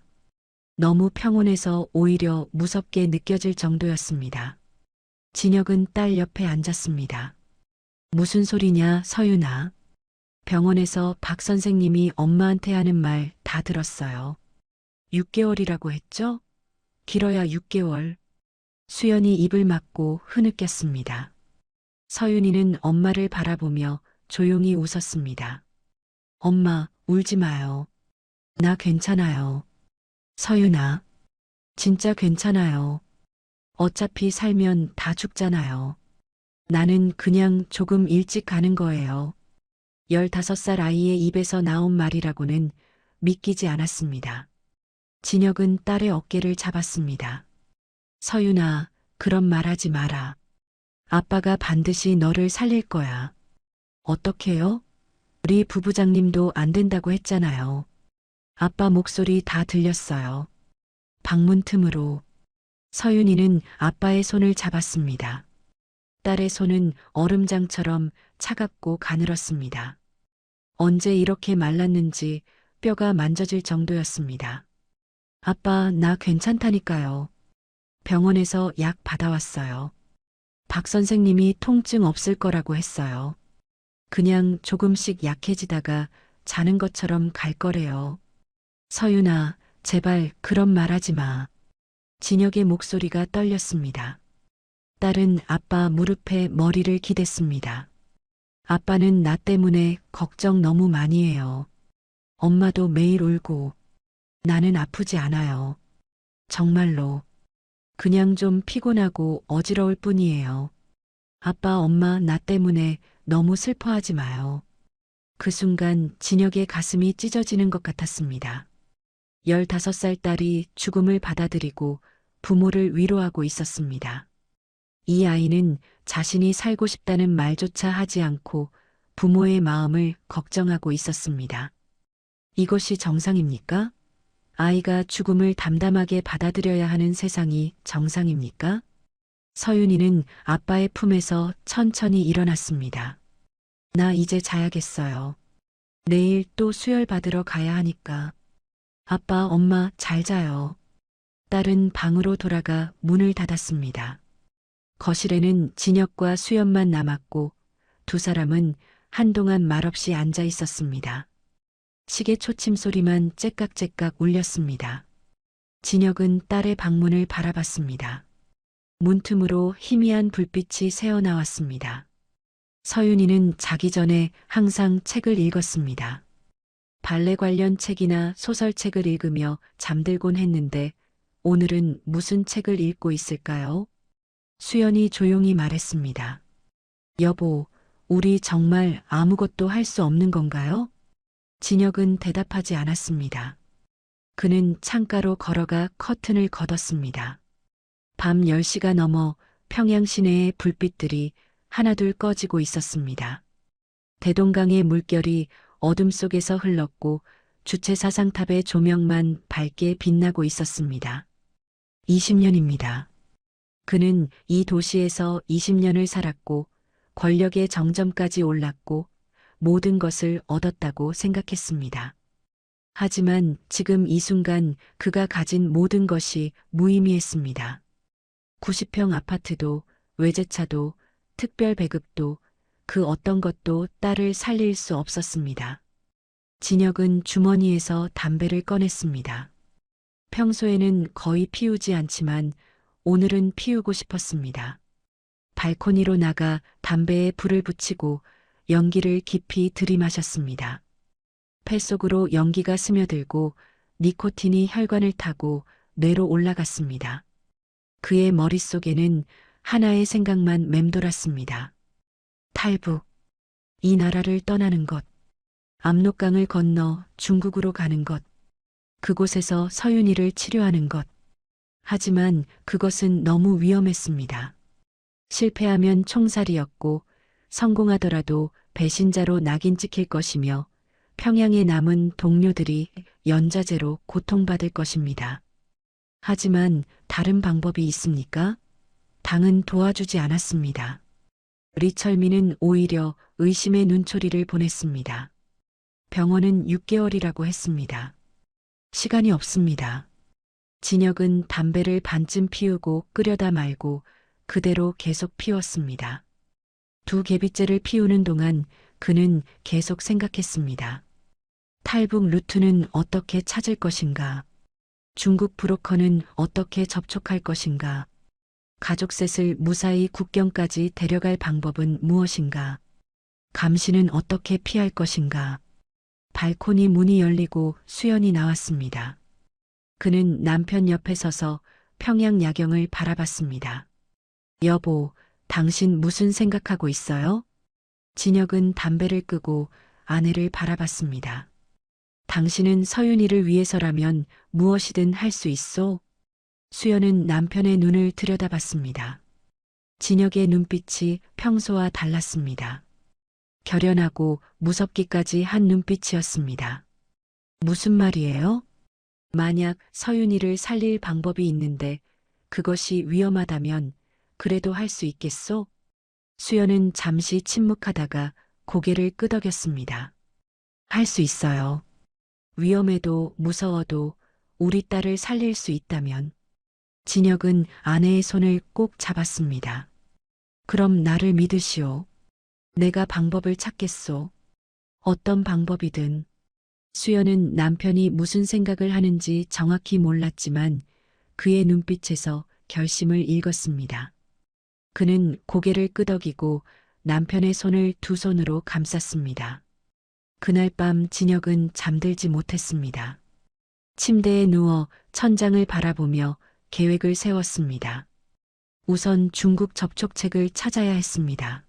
너무 평온해서 오히려 무섭게 느껴질 정도였습니다. 진혁은 딸 옆에 앉았습니다. 무슨 소리냐, 서윤아. 병원에서 박 선생님이 엄마한테 하는 말 다 들었어요. 6개월이라고 했죠? 길어야 6개월. 수연이 입을 막고 흐느꼈습니다. 서윤이는 엄마를 바라보며 조용히 웃었습니다. 엄마, 울지 마요. 나 괜찮아요. 서윤아, 진짜 괜찮아요. 어차피 살면 다 죽잖아요. 나는 그냥 조금 일찍 가는 거예요. 15살 아이의 입에서 나온 말이라고는 믿기지 않았습니다. 진혁은 딸의 어깨를 잡았습니다. 서윤아, 그런 말 하지 마라. 아빠가 반드시 너를 살릴 거야. 어떻게요? 우리 부부장님도 안 된다고 했잖아요. 아빠 목소리 다 들렸어요. 방문 틈으로 서윤이는 아빠의 손을 잡았습니다. 딸의 손은 얼음장처럼 차갑고 가늘었습니다. 언제 이렇게 말랐는지 뼈가 만져질 정도였습니다. 아빠, 나 괜찮다니까요. 병원에서 약 받아왔어요. 박 선생님이 통증 없을 거라고 했어요. 그냥 조금씩 약해지다가 자는 것처럼 갈 거래요. 서윤아, 제발 그런 말 하지 마. 진혁의 목소리가 떨렸습니다. 딸은 아빠 무릎에 머리를 기댔습니다. 아빠는 나 때문에 걱정 너무 많이 해요. 엄마도 매일 울고 나는 아프지 않아요. 정말로. 그냥 좀 피곤하고 어지러울 뿐이에요. 아빠, 엄마, 나 때문에 너무 슬퍼하지 마요. 그 순간 진혁의 가슴이 찢어지는 것 같았습니다. 15살 딸이 죽음을 받아들이고 부모를 위로하고 있었습니다. 이 아이는 자신이 살고 싶다는 말조차 하지 않고 부모의 마음을 걱정하고 있었습니다. 이것이 정상입니까? 아이가 죽음을 담담하게 받아들여야 하는 세상이 정상입니까? 서윤이는 아빠의 품에서 천천히 일어났습니다. 나 이제 자야겠어요. 내일 또 수혈 받으러 가야 하니까. 아빠, 엄마 잘 자요. 딸은 방으로 돌아가 문을 닫았습니다. 거실에는 진혁과 수연만 남았고 두 사람은 한동안 말없이 앉아 있었습니다. 시계 초침 소리만 째깍째깍 울렸습니다. 진혁은 딸의 방문을 바라봤습니다. 문틈으로 희미한 불빛이 새어나왔습니다. 서윤이는 자기 전에 항상 책을 읽었습니다. 발레 관련 책이나 소설책을 읽으며 잠들곤 했는데 오늘은 무슨 책을 읽고 있을까요? 수연이 조용히 말했습니다. 여보, 우리 정말 아무것도 할 수 없는 건가요? 진혁은 대답하지 않았습니다. 그는 창가로 걸어가 커튼을 걷었습니다. 밤 10시가 넘어 평양 시내의 불빛들이 하나둘 꺼지고 있었습니다. 대동강의 물결이 어둠 속에서 흘렀고 주체사상탑의 조명만 밝게 빛나고 있었습니다. 20년입니다. 그는 이 도시에서 20년을 살았고 권력의 정점까지 올랐고 모든 것을 얻었다고 생각했습니다. 하지만 지금 이 순간 그가 가진 모든 것이 무의미했습니다. 90평 아파트도 외제차도 특별 배급도 그 어떤 것도 딸을 살릴 수 없었습니다. 진혁은 주머니에서 담배를 꺼냈습니다. 평소에는 거의 피우지 않지만 오늘은 피우고 싶었습니다. 발코니로 나가 담배에 불을 붙이고 연기를 깊이 들이마셨습니다. 폐 속으로 연기가 스며들고 니코틴이 혈관을 타고 뇌로 올라갔습니다. 그의 머릿속에는 하나의 생각만 맴돌았습니다. 탈북. 이 나라를 떠나는 것. 압록강을 건너 중국으로 가는 것. 그곳에서 서윤이를 치료하는 것. 하지만 그것은 너무 위험했습니다. 실패하면 총살이었고 성공하더라도 배신자로 낙인 찍힐 것이며 평양에 남은 동료들이 연좌제로 고통받을 것입니다. 하지만 다른 방법이 있습니까? 당은 도와주지 않았습니다. 리철민은 오히려 의심의 눈초리를 보냈습니다. 병원은 6개월이라고 했습니다. 시간이 없습니다. 진혁은 담배를 반쯤 피우고 끄려다 말고 그대로 계속 피웠습니다. 두 개비째를 피우는 동안 그는 계속 생각했습니다. 탈북 루트는 어떻게 찾을 것인가? 중국 브로커는 어떻게 접촉할 것인가? 가족셋을 무사히 국경까지 데려갈 방법은 무엇인가? 감시는 어떻게 피할 것인가? 발코니 문이 열리고 수연이 나왔습니다. 그는 남편 옆에 서서 평양 야경을 바라봤습니다. 여보, 당신 무슨 생각하고 있어요? 진혁은 담배를 끄고 아내를 바라봤습니다. 당신은 서윤이를 위해서라면 무엇이든 할 수 있소? 수연은 남편의 눈을 들여다봤습니다. 진혁의 눈빛이 평소와 달랐습니다. 결연하고 무섭기까지 한 눈빛이었습니다. 무슨 말이에요? 만약 서윤이를 살릴 방법이 있는데 그것이 위험하다면 그래도 할 수 있겠소? 수연은 잠시 침묵하다가 고개를 끄덕였습니다. 할 수 있어요. 위험해도 무서워도 우리 딸을 살릴 수 있다면. 진혁은 아내의 손을 꼭 잡았습니다. 그럼 나를 믿으시오. 내가 방법을 찾겠소. 어떤 방법이든. 수연은 남편이 무슨 생각을 하는지 정확히 몰랐지만 그의 눈빛에서 결심을 읽었습니다. 그는 고개를 끄덕이고 남편의 손을 두 손으로 감쌌습니다. 그날 밤 진혁은 잠들지 못했습니다. 침대에 누워 천장을 바라보며 계획을 세웠습니다. 우선 중국 접촉책을 찾아야 했습니다.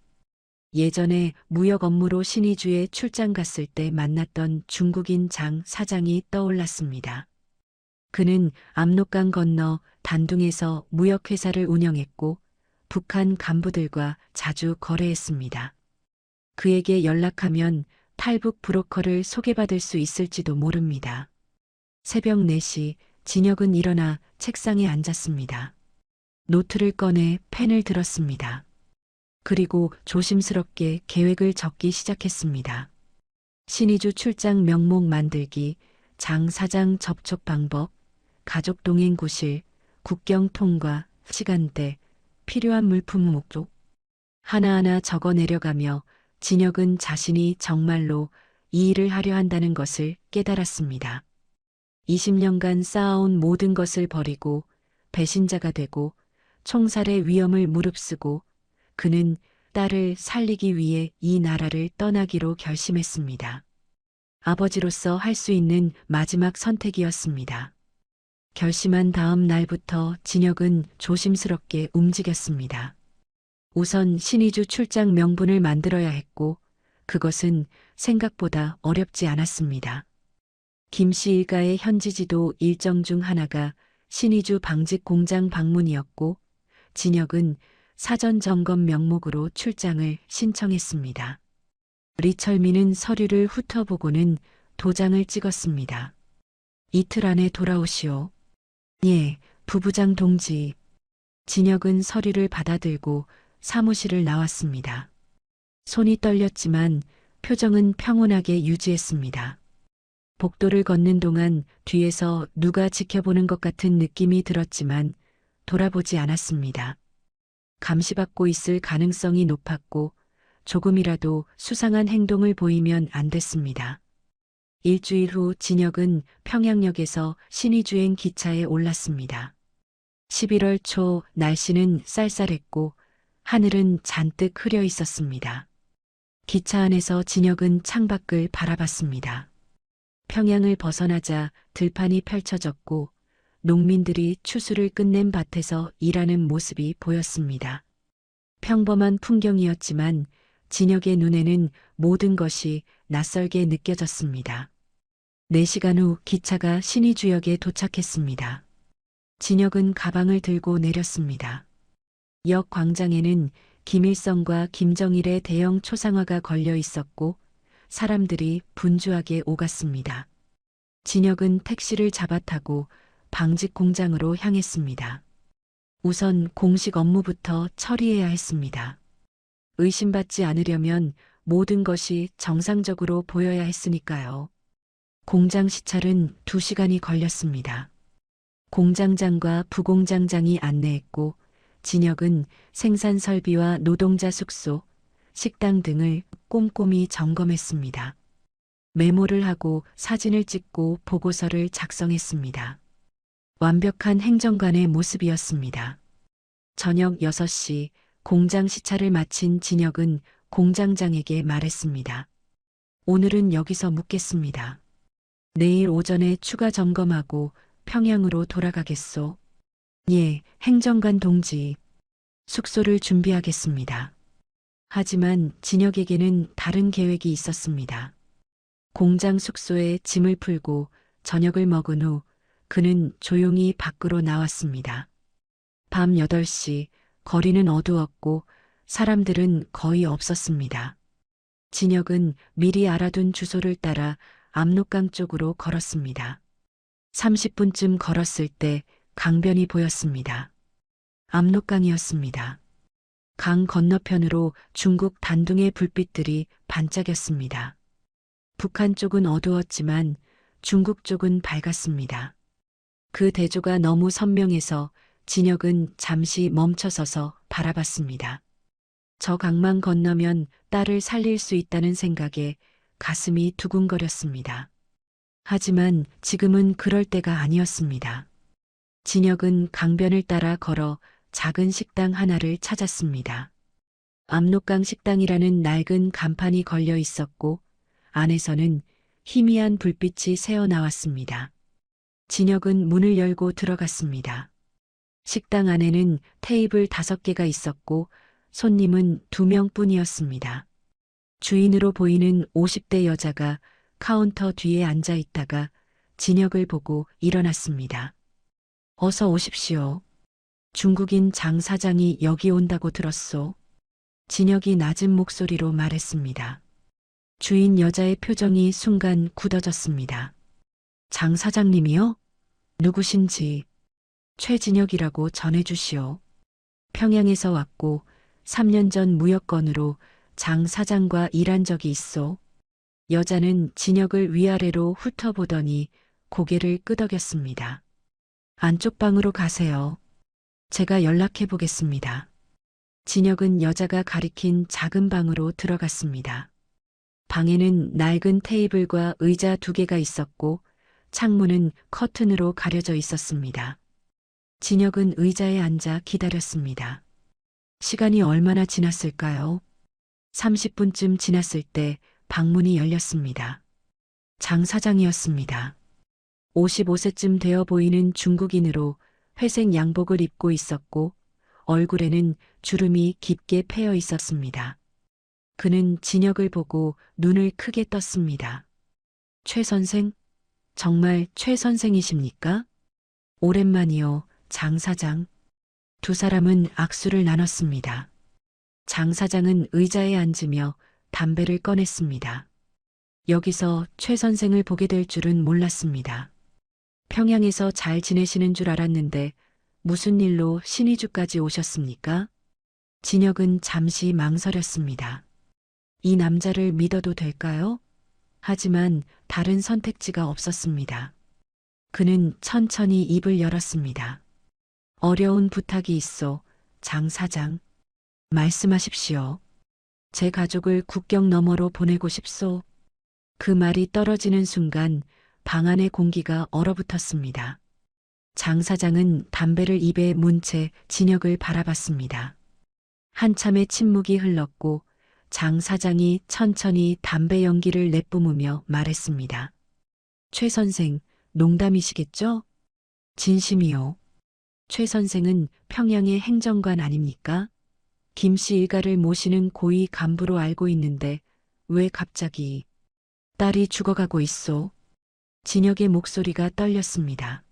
예전에 무역 업무로 신의주에 출장 갔을 때 만났던 중국인 장 사장이 떠올랐습니다. 그는 압록강 건너 단둥에서 무역회사를 운영했고 북한 간부들과 자주 거래했습니다. 그에게 연락하면 탈북 브로커를 소개받을 수 있을지도 모릅니다. 새벽 4시 진혁은 일어나 책상에 앉았습니다. 노트를 꺼내 펜을 들었습니다. 그리고 조심스럽게 계획을 적기 시작했습니다. 신의주 출장 명목 만들기, 장 사장 접촉 방법, 가족 동행 구실, 국경 통과, 시간대, 필요한 물품 목록 하나하나 적어 내려가며 진혁은 자신이 정말로 이 일을 하려 한다는 것을 깨달았습니다. 20년간 쌓아온 모든 것을 버리고 배신자가 되고 총살의 위험을 무릅쓰고 그는 딸을 살리기 위해 이 나라를 떠나기로 결심했습니다. 아버지로서 할 수 있는 마지막 선택이었습니다. 결심한 다음 날부터 진혁은 조심스럽게 움직였습니다. 우선 신의주 출장 명분을 만들어야 했고 그것은 생각보다 어렵지 않았습니다. 김씨 일가의 현지지도 일정 중 하나가 신의주 방직 공장 방문이었고 진혁은 사전 점검 명목으로 출장을 신청했습니다. 리철민은 서류를 훑어보고는 도장을 찍었습니다. 이틀 안에 돌아오시오. 예, 부부장 동지. 진혁은 서류를 받아들고 사무실을 나왔습니다. 손이 떨렸지만 표정은 평온하게 유지했습니다. 복도를 걷는 동안 뒤에서 누가 지켜보는 것 같은 느낌이 들었지만 돌아보지 않았습니다. 감시받고 있을 가능성이 높았고 조금이라도 수상한 행동을 보이면 안 됐습니다. 일주일 후 진혁은 평양역에서 신의주행 기차에 올랐습니다. 11월 초 날씨는 쌀쌀했고 하늘은 잔뜩 흐려 있었습니다. 기차 안에서 진혁은 창밖을 바라봤습니다. 평양을 벗어나자 들판이 펼쳐졌고 농민들이 추수를 끝낸 밭에서 일하는 모습이 보였습니다. 평범한 풍경이었지만 진혁의 눈에는 모든 것이 낯설게 느껴졌습니다. 4시간 후 기차가 신의주역에 도착했습니다. 진혁은 가방을 들고 내렸습니다. 역 광장에는 김일성과 김정일의 대형 초상화가 걸려 있었고 사람들이 분주하게 오갔습니다. 진혁은 택시를 잡아타고 방직 공장으로 향했습니다. 우선 공식 업무부터 처리해야 했습니다. 의심받지 않으려면 모든 것이 정상적으로 보여야 했으니까요. 공장 시찰은 2시간이 걸렸습니다. 공장장과 부공장장이 안내했고 진혁은 생산 설비와 노동자 숙소, 식당 등을 꼼꼼히 점검했습니다. 메모를 하고 사진을 찍고 보고서를 작성했습니다. 완벽한 행정관의 모습이었습니다. 저녁 6시 공장 시찰을 마친 진혁은 공장장에게 말했습니다. 오늘은 여기서 묵겠습니다. 내일 오전에 추가 점검하고 평양으로 돌아가겠소. 예, 행정관 동지. 숙소를 준비하겠습니다. 하지만 진혁에게는 다른 계획이 있었습니다. 공장 숙소에 짐을 풀고 저녁을 먹은 후 그는 조용히 밖으로 나왔습니다. 밤 8시 거리는 어두웠고 사람들은 거의 없었습니다. 진혁은 미리 알아둔 주소를 따라 압록강 쪽으로 걸었습니다. 30분쯤 걸었을 때 강변이 보였습니다. 압록강이었습니다. 강 건너편으로 중국 단둥의 불빛들이 반짝였습니다. 북한 쪽은 어두웠지만 중국 쪽은 밝았습니다. 그 대조가 너무 선명해서 진혁은 잠시 멈춰서서 바라봤습니다. 저 강만 건너면 딸을 살릴 수 있다는 생각에 가슴이 두근거렸습니다. 하지만 지금은 그럴 때가 아니었습니다. 진혁은 강변을 따라 걸어 작은 식당 하나를 찾았습니다. 압록강 식당이라는 낡은 간판이 걸려 있었고 안에서는 희미한 불빛이 새어나왔습니다. 진혁은 문을 열고 들어갔습니다. 식당 안에는 테이블 5개가 있었고 손님은 2명뿐이었습니다. 주인으로 보이는 50대 여자가 카운터 뒤에 앉아 있다가 진혁을 보고 일어났습니다. 어서 오십시오. 중국인 장 사장이 여기 온다고 들었소. 진혁이 낮은 목소리로 말했습니다. 주인 여자의 표정이 순간 굳어졌습니다. 장 사장님이요? 누구신지 최진혁이라고 전해주시오. 평양에서 왔고 3년 전 무역건으로 장 사장과 일한 적이 있소. 여자는 진혁을 위아래로 훑어보더니 고개를 끄덕였습니다. 안쪽 방으로 가세요. 제가 연락해 보겠습니다. 진혁은 여자가 가리킨 작은 방으로 들어갔습니다. 방에는 낡은 테이블과 의자 2개가 있었고 창문은 커튼으로 가려져 있었습니다. 진혁은 의자에 앉아 기다렸습니다. 시간이 얼마나 지났을까요? 30분쯤 지났을 때 방문이 열렸습니다. 장 사장이었습니다. 55세쯤 되어 보이는 중국인으로 회색 양복을 입고 있었고 얼굴에는 주름이 깊게 패여 있었습니다. 그는 진혁을 보고 눈을 크게 떴습니다. 최 선생? 정말 최 선생이십니까? 오랜만이요, 장 사장. 두 사람은 악수를 나눴습니다. 장 사장은 의자에 앉으며 담배를 꺼냈습니다. 여기서 최 선생을 보게 될 줄은 몰랐습니다. 평양에서 잘 지내시는 줄 알았는데 무슨 일로 신의주까지 오셨습니까? 진혁은 잠시 망설였습니다. 이 남자를 믿어도 될까요? 하지만 다른 선택지가 없었습니다. 그는 천천히 입을 열었습니다. 어려운 부탁이 있어, 장 사장. 말씀하십시오. 제 가족을 국경 너머로 보내고 싶소. 그 말이 떨어지는 순간 방 안의 공기가 얼어붙었습니다. 장 사장은 담배를 입에 문 채 진혁을 바라봤습니다. 한참의 침묵이 흘렀고 장 사장이 천천히 담배 연기를 내뿜으며 말했습니다. 최 선생, 농담이시겠죠? 진심이요. 최 선생은 평양의 행정관 아닙니까? 김씨 일가를 모시는 고위 간부로 알고 있는데 왜 갑자기 딸이 죽어가고 있소? 진혁의 목소리가 떨렸습니다.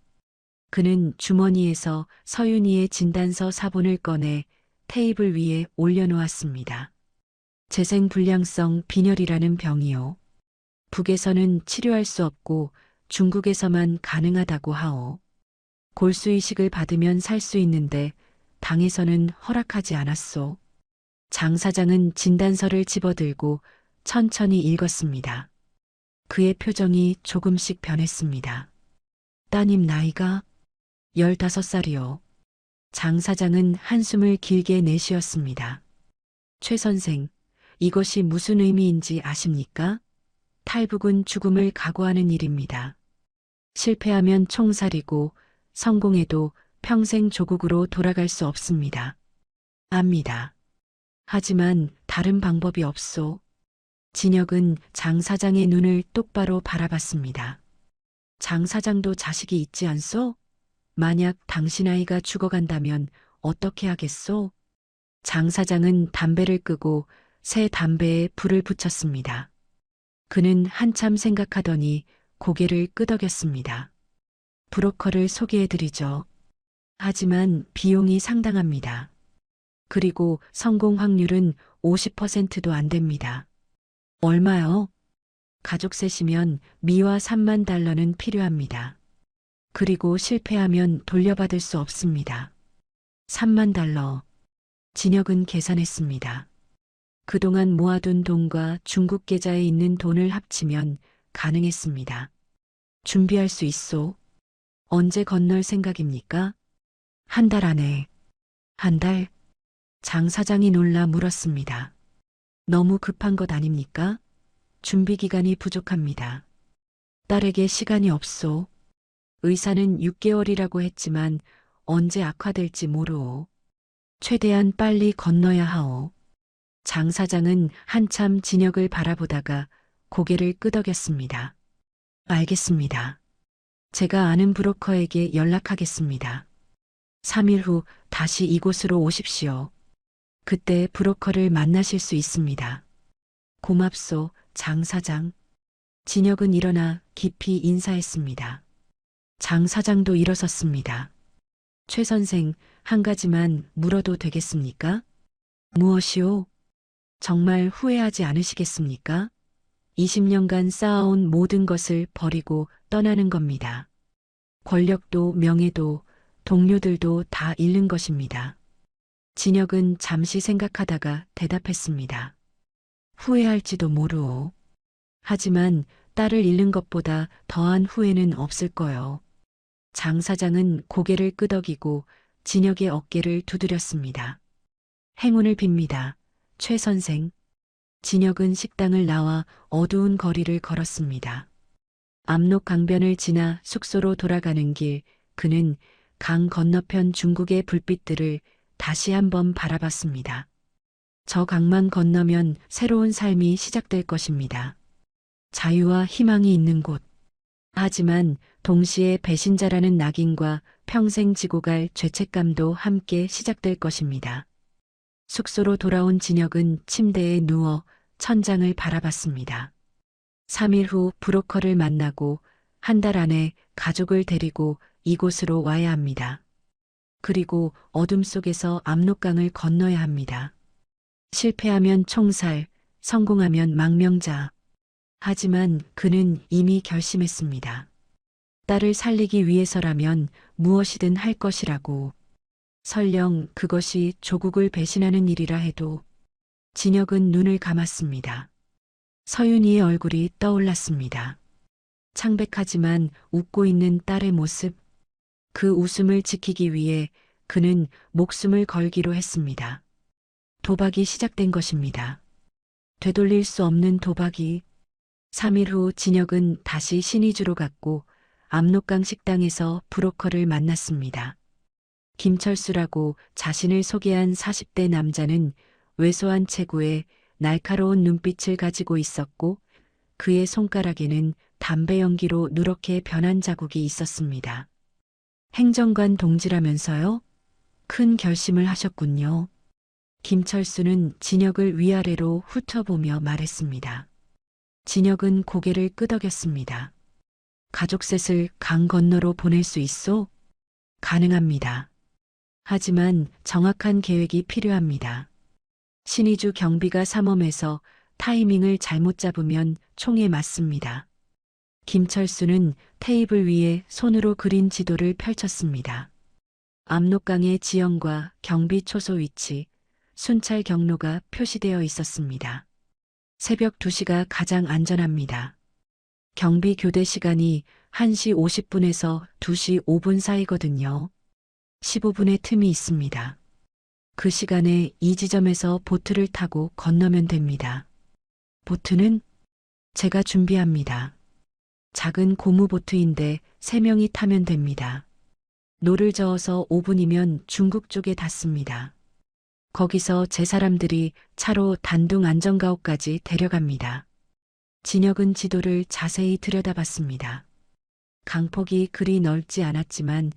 그는 주머니에서 서윤이의 진단서 사본을 꺼내 테이블 위에 올려놓았습니다. 재생불량성 빈혈이라는 병이요. 북에서는 치료할 수 없고 중국에서만 가능하다고 하오. 골수이식을 받으면 살 수 있는데 당에서는 허락하지 않았소. 장 사장은 진단서를 집어들고 천천히 읽었습니다. 그의 표정이 조금씩 변했습니다. 따님 나이가 15살이요. 장 사장은 한숨을 길게 내쉬었습니다. 최 선생, 이것이 무슨 의미인지 아십니까? 탈북은 죽음을 각오하는 일입니다. 실패하면 총살이고 성공해도 평생 조국으로 돌아갈 수 없습니다. 압니다. 하지만 다른 방법이 없소. 진혁은 장 사장의 눈을 똑바로 바라봤습니다. 장 사장도 자식이 있지 않소? 만약 당신 아이가 죽어간다면 어떻게 하겠소? 장 사장은 담배를 끄고 새 담배에 불을 붙였습니다. 그는 한참 생각하더니 고개를 끄덕였습니다. 브로커를 소개해드리죠. 하지만 비용이 상당합니다. 그리고 성공 확률은 50%도 안 됩니다. 얼마요? 가족 셋이면 미화 3만 달러는 필요합니다. 그리고 실패하면 돌려받을 수 없습니다. 3만 달러. 진혁은 계산했습니다. 그동안 모아둔 돈과 중국 계좌에 있는 돈을 합치면 가능했습니다. 준비할 수 있소. 언제 건널 생각입니까? 한 달 안에. 한 달? 장 사장이 놀라 물었습니다. 너무 급한 것 아닙니까? 준비 기간이 부족합니다. 딸에게 시간이 없소. 의사는 6개월이라고 했지만 언제 악화될지 모르오. 최대한 빨리 건너야 하오. 장 사장은 한참 진혁을 바라보다가 고개를 끄덕였습니다. 알겠습니다. 제가 아는 브로커에게 연락하겠습니다. 3일 후 다시 이곳으로 오십시오. 그때 브로커를 만나실 수 있습니다. 고맙소, 장 사장. 진혁은 일어나 깊이 인사했습니다. 장 사장도 일어섰습니다. 최 선생, 한 가지만 물어도 되겠습니까? 무엇이오? 정말 후회하지 않으시겠습니까? 20년간 쌓아온 모든 것을 버리고 떠나는 겁니다. 권력도 명예도 동료들도 다 잃는 것입니다. 진혁은 잠시 생각하다가 대답했습니다. 후회할지도 모르오. 하지만 딸을 잃는 것보다 더한 후회는 없을 거요. 장 사장은 고개를 끄덕이고 진혁의 어깨를 두드렸습니다. 행운을 빕니다. 최 선생. 진혁은 식당을 나와 어두운 거리를 걸었습니다. 압록 강변을 지나 숙소로 돌아가는 길, 그는 강 건너편 중국의 불빛들을 다시 한번 바라봤습니다. 저 강만 건너면 새로운 삶이 시작될 것입니다. 자유와 희망이 있는 곳. 하지만 동시에 배신자라는 낙인과 평생 지고 갈 죄책감도 함께 시작될 것입니다. 숙소로 돌아온 진혁은 침대에 누워 천장을 바라봤습니다. 3일 후 브로커를 만나고 한 달 안에 가족을 데리고 이곳으로 와야 합니다. 그리고 어둠 속에서 압록강을 건너야 합니다. 실패하면 총살, 성공하면 망명자. 하지만 그는 이미 결심했습니다. 딸을 살리기 위해서라면 무엇이든 할 것이라고. 설령 그것이 조국을 배신하는 일이라 해도. 진혁은 눈을 감았습니다. 서윤이의 얼굴이 떠올랐습니다. 창백하지만 웃고 있는 딸의 모습. 그 웃음을 지키기 위해 그는 목숨을 걸기로 했습니다. 도박이 시작된 것입니다. 되돌릴 수 없는 도박이. 3일 후 진혁은 다시 신의주로 갔고 압록강 식당에서 브로커를 만났습니다. 김철수라고 자신을 소개한 40대 남자는 왜소한 체구에 날카로운 눈빛을 가지고 있었고 그의 손가락에는 담배 연기로 누렇게 변한 자국이 있었습니다. 행정관 동지라면서요? 큰 결심을 하셨군요. 김철수는 진혁을 위아래로 훑어보며 말했습니다. 진혁은 고개를 끄덕였습니다. 가족 셋을 강 건너로 보낼 수 있소? 가능합니다. 하지만 정확한 계획이 필요합니다. 신의주 경비가 삼엄해서 타이밍을 잘못 잡으면 총에 맞습니다. 김철수는 테이블 위에 손으로 그린 지도를 펼쳤습니다. 압록강의 지형과 경비 초소 위치, 순찰 경로가 표시되어 있었습니다. 새벽 2시가 가장 안전합니다. 경비 교대 시간이 1시 50분에서 2시 5분 사이거든요. 15분의 틈이 있습니다. 그 시간에 이 지점에서 보트를 타고 건너면 됩니다. 보트는 제가 준비합니다. 작은 고무보트인데 3명이 타면 됩니다. 노를 저어서 5분이면 중국 쪽에 닿습니다. 거기서 제 사람들이 차로 단둥 안전가옥까지 데려갑니다. 진혁은 지도를 자세히 들여다봤습니다. 강폭이 그리 넓지 않았지만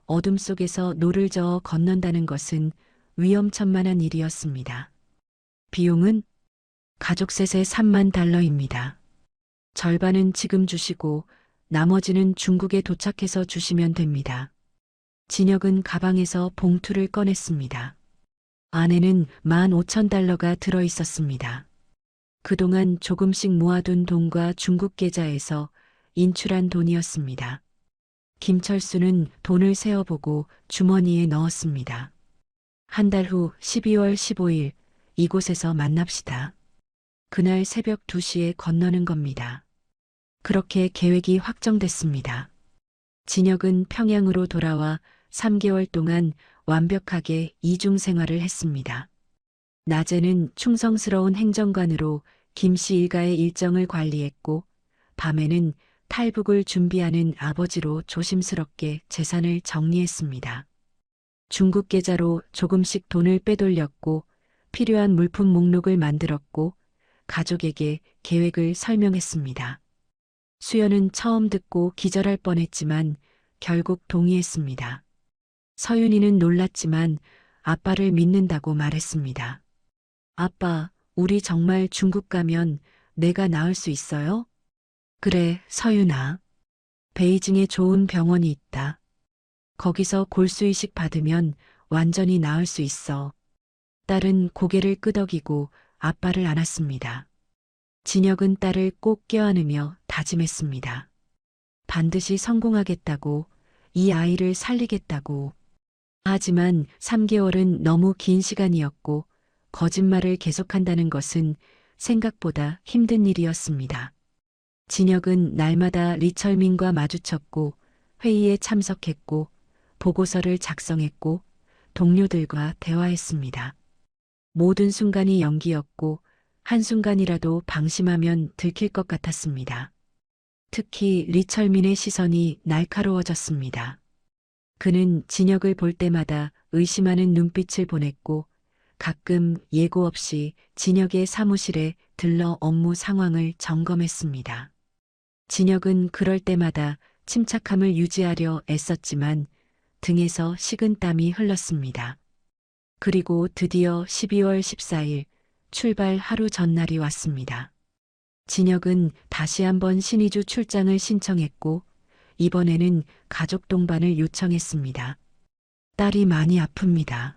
어둠 속에서 노를 저어 건넌다는 것은 위험천만한 일이었습니다. 비용은 가족 셋에 3만 달러입니다. 절반은 지금 주시고 나머지는 중국에 도착해서 주시면 됩니다. 진혁은 가방에서 봉투를 꺼냈습니다. 안에는 15,000달러가 들어 있었습니다. 그동안 조금씩 모아둔 돈과 중국 계좌에서 인출한 돈이었습니다. 김철수는 돈을 세어보고 주머니에 넣었습니다. 한 달 후 12월 15일 이곳에서 만납시다. 그날 새벽 2시에 건너는 겁니다. 그렇게 계획이 확정됐습니다. 진혁은 평양으로 돌아와 3개월 동안 완벽하게 이중 생활을 했습니다. 낮에는 충성스러운 행정관으로 김씨 일가의 일정을 관리했고 밤에는 탈북을 준비하는 아버지로 조심스럽게 재산을 정리했습니다. 중국 계좌로 조금씩 돈을 빼돌렸고 필요한 물품 목록을 만들었고 가족에게 계획을 설명했습니다. 수연은 처음 듣고 기절할 뻔했지만 결국 동의했습니다. 서윤이는 놀랐지만 아빠를 믿는다고 말했습니다. 아빠, 우리 정말 중국 가면 내가 나을 수 있어요? 그래, 서윤아. 베이징에 좋은 병원이 있다. 거기서 골수이식 받으면 완전히 나을 수 있어. 딸은 고개를 끄덕이고 아빠를 안았습니다. 진혁은 딸을 꼭 껴안으며 다짐했습니다. 반드시 성공하겠다고, 이 아이를 살리겠다고. 하지만 3개월은 너무 긴 시간이었고 거짓말을 계속한다는 것은 생각보다 힘든 일이었습니다. 진혁은 날마다 리철민과 마주쳤고 회의에 참석했고 보고서를 작성했고 동료들과 대화했습니다. 모든 순간이 연기였고 한순간이라도 방심하면 들킬 것 같았습니다. 특히 리철민의 시선이 날카로워졌습니다. 그는 진혁을 볼 때마다 의심하는 눈빛을 보냈고 가끔 예고 없이 진혁의 사무실에 들러 업무 상황을 점검했습니다. 진혁은 그럴 때마다 침착함을 유지하려 애썼지만 등에서 식은땀이 흘렀습니다. 그리고 드디어 12월 14일 출발 하루 전날이 왔습니다. 진혁은 다시 한번 신의주 출장을 신청했고 이번에는 가족 동반을 요청했습니다. 딸이 많이 아픕니다.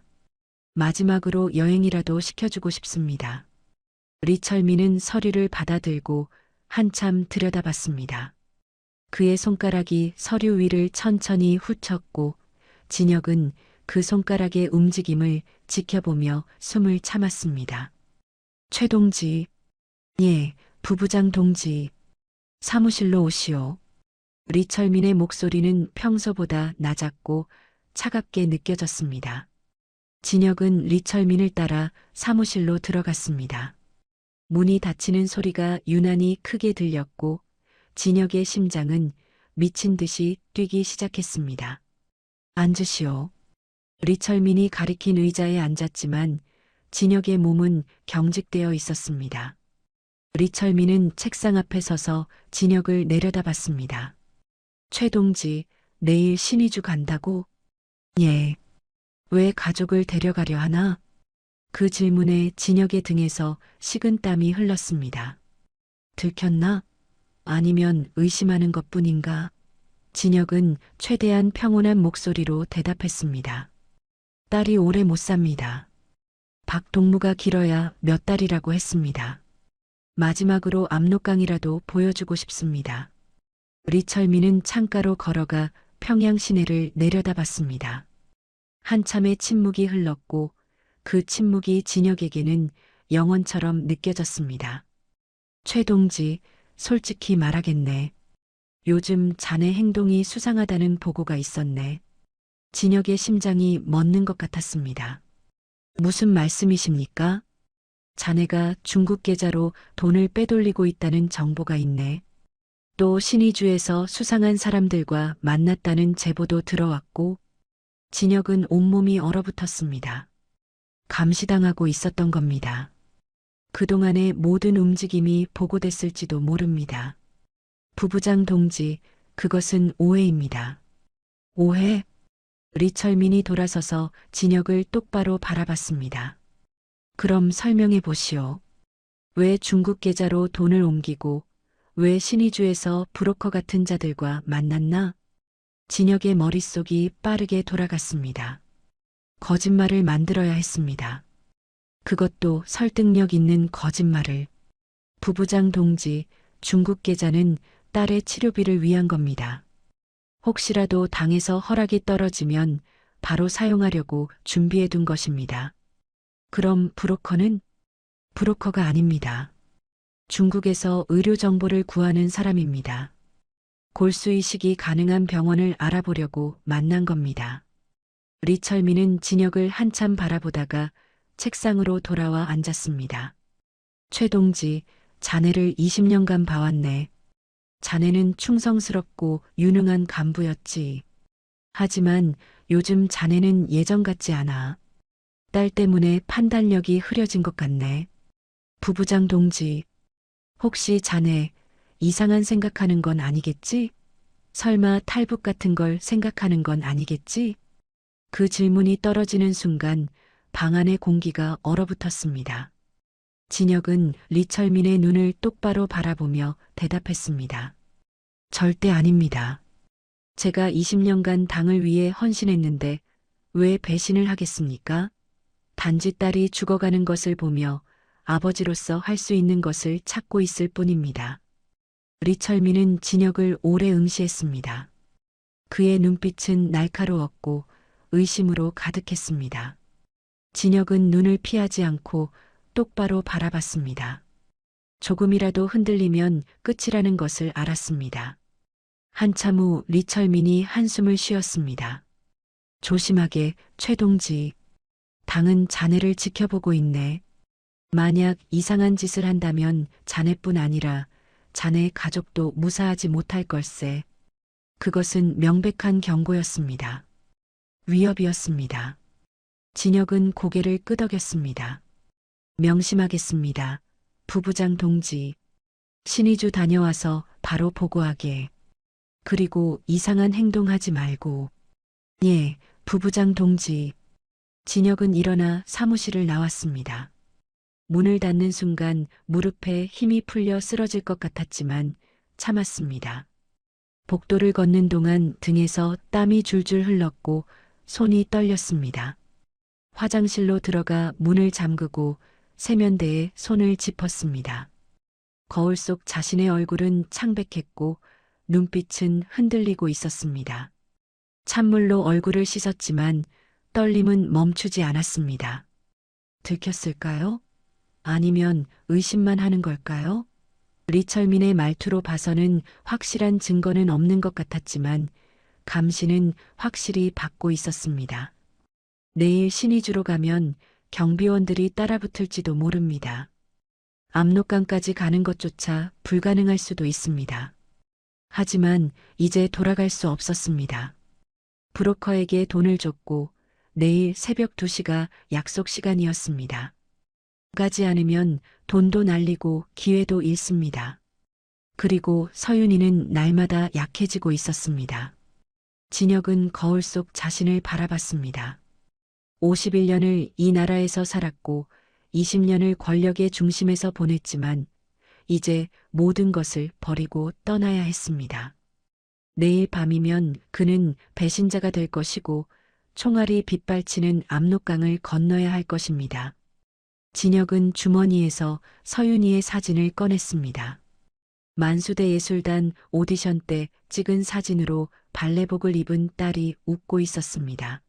마지막으로 여행이라도 시켜주고 싶습니다. 리철민은 서류를 받아들고 한참 들여다봤습니다. 그의 손가락이 서류 위를 천천히 훑쳤고 진혁은 그 손가락의 움직임을 지켜보며 숨을 참았습니다. 최 동지, 예, 부부장 동지, 사무실로 오시오. 리철민의 목소리는 평소보다 낮았고 차갑게 느껴졌습니다. 진혁은 리철민을 따라 사무실로 들어갔습니다. 문이 닫히는 소리가 유난히 크게 들렸고 진혁의 심장은 미친 듯이 뛰기 시작했습니다. 앉으시오. 리철민이 가리킨 의자에 앉았지만 진혁의 몸은 경직되어 있었습니다. 리철민은 책상 앞에 서서 진혁을 내려다봤습니다. 최 동지, 내일 신의주 간다고? 예. 왜 가족을 데려가려 하나? 그 질문에 진혁의 등에서 식은땀이 흘렀습니다. 들켰나? 아니면 의심하는 것뿐인가? 진혁은 최대한 평온한 목소리로 대답했습니다. 딸이 오래 못 삽니다. 박동무가 길어야 몇 달이라고 했습니다. 마지막으로 압록강이라도 보여주고 싶습니다. 리철민은 창가로 걸어가 평양 시내를 내려다봤습니다. 한참의 침묵이 흘렀고 그 침묵이 진혁에게는 영원처럼 느껴졌습니다. 최 동지, 솔직히 말하겠네. 요즘 자네 행동이 수상하다는 보고가 있었네. 진혁의 심장이 멎는 것 같았습니다. 무슨 말씀이십니까? 자네가 중국 계좌로 돈을 빼돌리고 있다는 정보가 있네. 또 신의주에서 수상한 사람들과 만났다는 제보도 들어왔고 진혁은 온몸이 얼어붙었습니다. 감시당하고 있었던 겁니다. 그동안의 모든 움직임이 보고됐을지도 모릅니다. 부부장 동지, 그것은 오해입니다. 오해? 리철민이 돌아서서 진혁을 똑바로 바라봤습니다. 그럼 설명해 보시오. 왜 중국 계좌로 돈을 옮기고 왜 신의주에서 브로커 같은 자들과 만났나? 진혁의 머릿속이 빠르게 돌아갔습니다. 거짓말을 만들어야 했습니다. 그것도 설득력 있는 거짓말을. 부부장 동지, 중국 계좌는 딸의 치료비를 위한 겁니다. 혹시라도 당에서 허락이 떨어지면 바로 사용하려고 준비해 둔 것입니다. 그럼 브로커는? 브로커가 아닙니다. 중국에서 의료 정보를 구하는 사람입니다. 골수 이식이 가능한 병원을 알아보려고 만난 겁니다. 리철민은 진혁을 한참 바라보다가 책상으로 돌아와 앉았습니다. 최 동지, 자네를 20년간 봐왔네. 자네는 충성스럽고 유능한 간부였지. 하지만 요즘 자네는 예전 같지 않아. 딸 때문에 판단력이 흐려진 것 같네. 부부장 동지, 혹시 자네 이상한 생각하는 건 아니겠지? 설마 탈북 같은 걸 생각하는 건 아니겠지? 그 질문이 떨어지는 순간 방 안의 공기가 얼어붙었습니다. 진혁은 리철민의 눈을 똑바로 바라보며 대답했습니다. 절대 아닙니다. 제가 20년간 당을 위해 헌신했는데 왜 배신을 하겠습니까? 단지 딸이 죽어가는 것을 보며 아버지로서 할 수 있는 것을 찾고 있을 뿐입니다. 리철민은 진혁을 오래 응시했습니다. 그의 눈빛은 날카로웠고 의심으로 가득했습니다. 진혁은 눈을 피하지 않고 똑바로 바라봤습니다. 조금이라도 흔들리면 끝이라는 것을 알았습니다. 한참 후 리철민이 한숨을 쉬었습니다. 조심하게, 최 동지. 당은 자네를 지켜보고 있네. 만약 이상한 짓을 한다면 자네뿐 아니라 자네 가족도 무사하지 못할 걸세. 그것은 명백한 경고였습니다. 위협이었습니다. 진혁은 고개를 끄덕였습니다. 명심하겠습니다. 부부장 동지. 신의주 다녀와서 바로 보고하게. 그리고 이상한 행동하지 말고. 예, 부부장 동지. 진혁은 일어나 사무실을 나왔습니다. 문을 닫는 순간 무릎에 힘이 풀려 쓰러질 것 같았지만 참았습니다. 복도를 걷는 동안 등에서 땀이 줄줄 흘렀고 손이 떨렸습니다. 화장실로 들어가 문을 잠그고 세면대에 손을 짚었습니다. 거울 속 자신의 얼굴은 창백했고 눈빛은 흔들리고 있었습니다. 찬물로 얼굴을 씻었지만 떨림은 멈추지 않았습니다. 들켰을까요? 아니면 의심만 하는 걸까요? 리철민의 말투로 봐서는 확실한 증거는 없는 것 같았지만 감시는 확실히 받고 있었습니다. 내일 신의주로 가면 경비원들이 따라붙을지도 모릅니다. 압록강까지 가는 것조차 불가능할 수도 있습니다. 하지만 이제 돌아갈 수 없었습니다. 브로커에게 돈을 줬고 내일 새벽 2시가 약속 시간이었습니다. 가지 않으면 돈도 날리고 기회도 잃습니다. 그리고 서윤이는 날마다 약해지고 있었습니다. 진혁은 거울 속 자신을 바라봤습니다. 51년을 이 나라에서 살았고 20년을 권력의 중심에서 보냈지만 이제 모든 것을 버리고 떠나야 했습니다. 내일 밤이면 그는 배신자가 될 것이고 총알이 빗발치는 압록강을 건너야 할 것입니다. 진혁은 주머니에서 서윤이의 사진을 꺼냈습니다. 만수대 예술단 오디션 때 찍은 사진으로 발레복을 입은 딸이 웃고 있었습니다.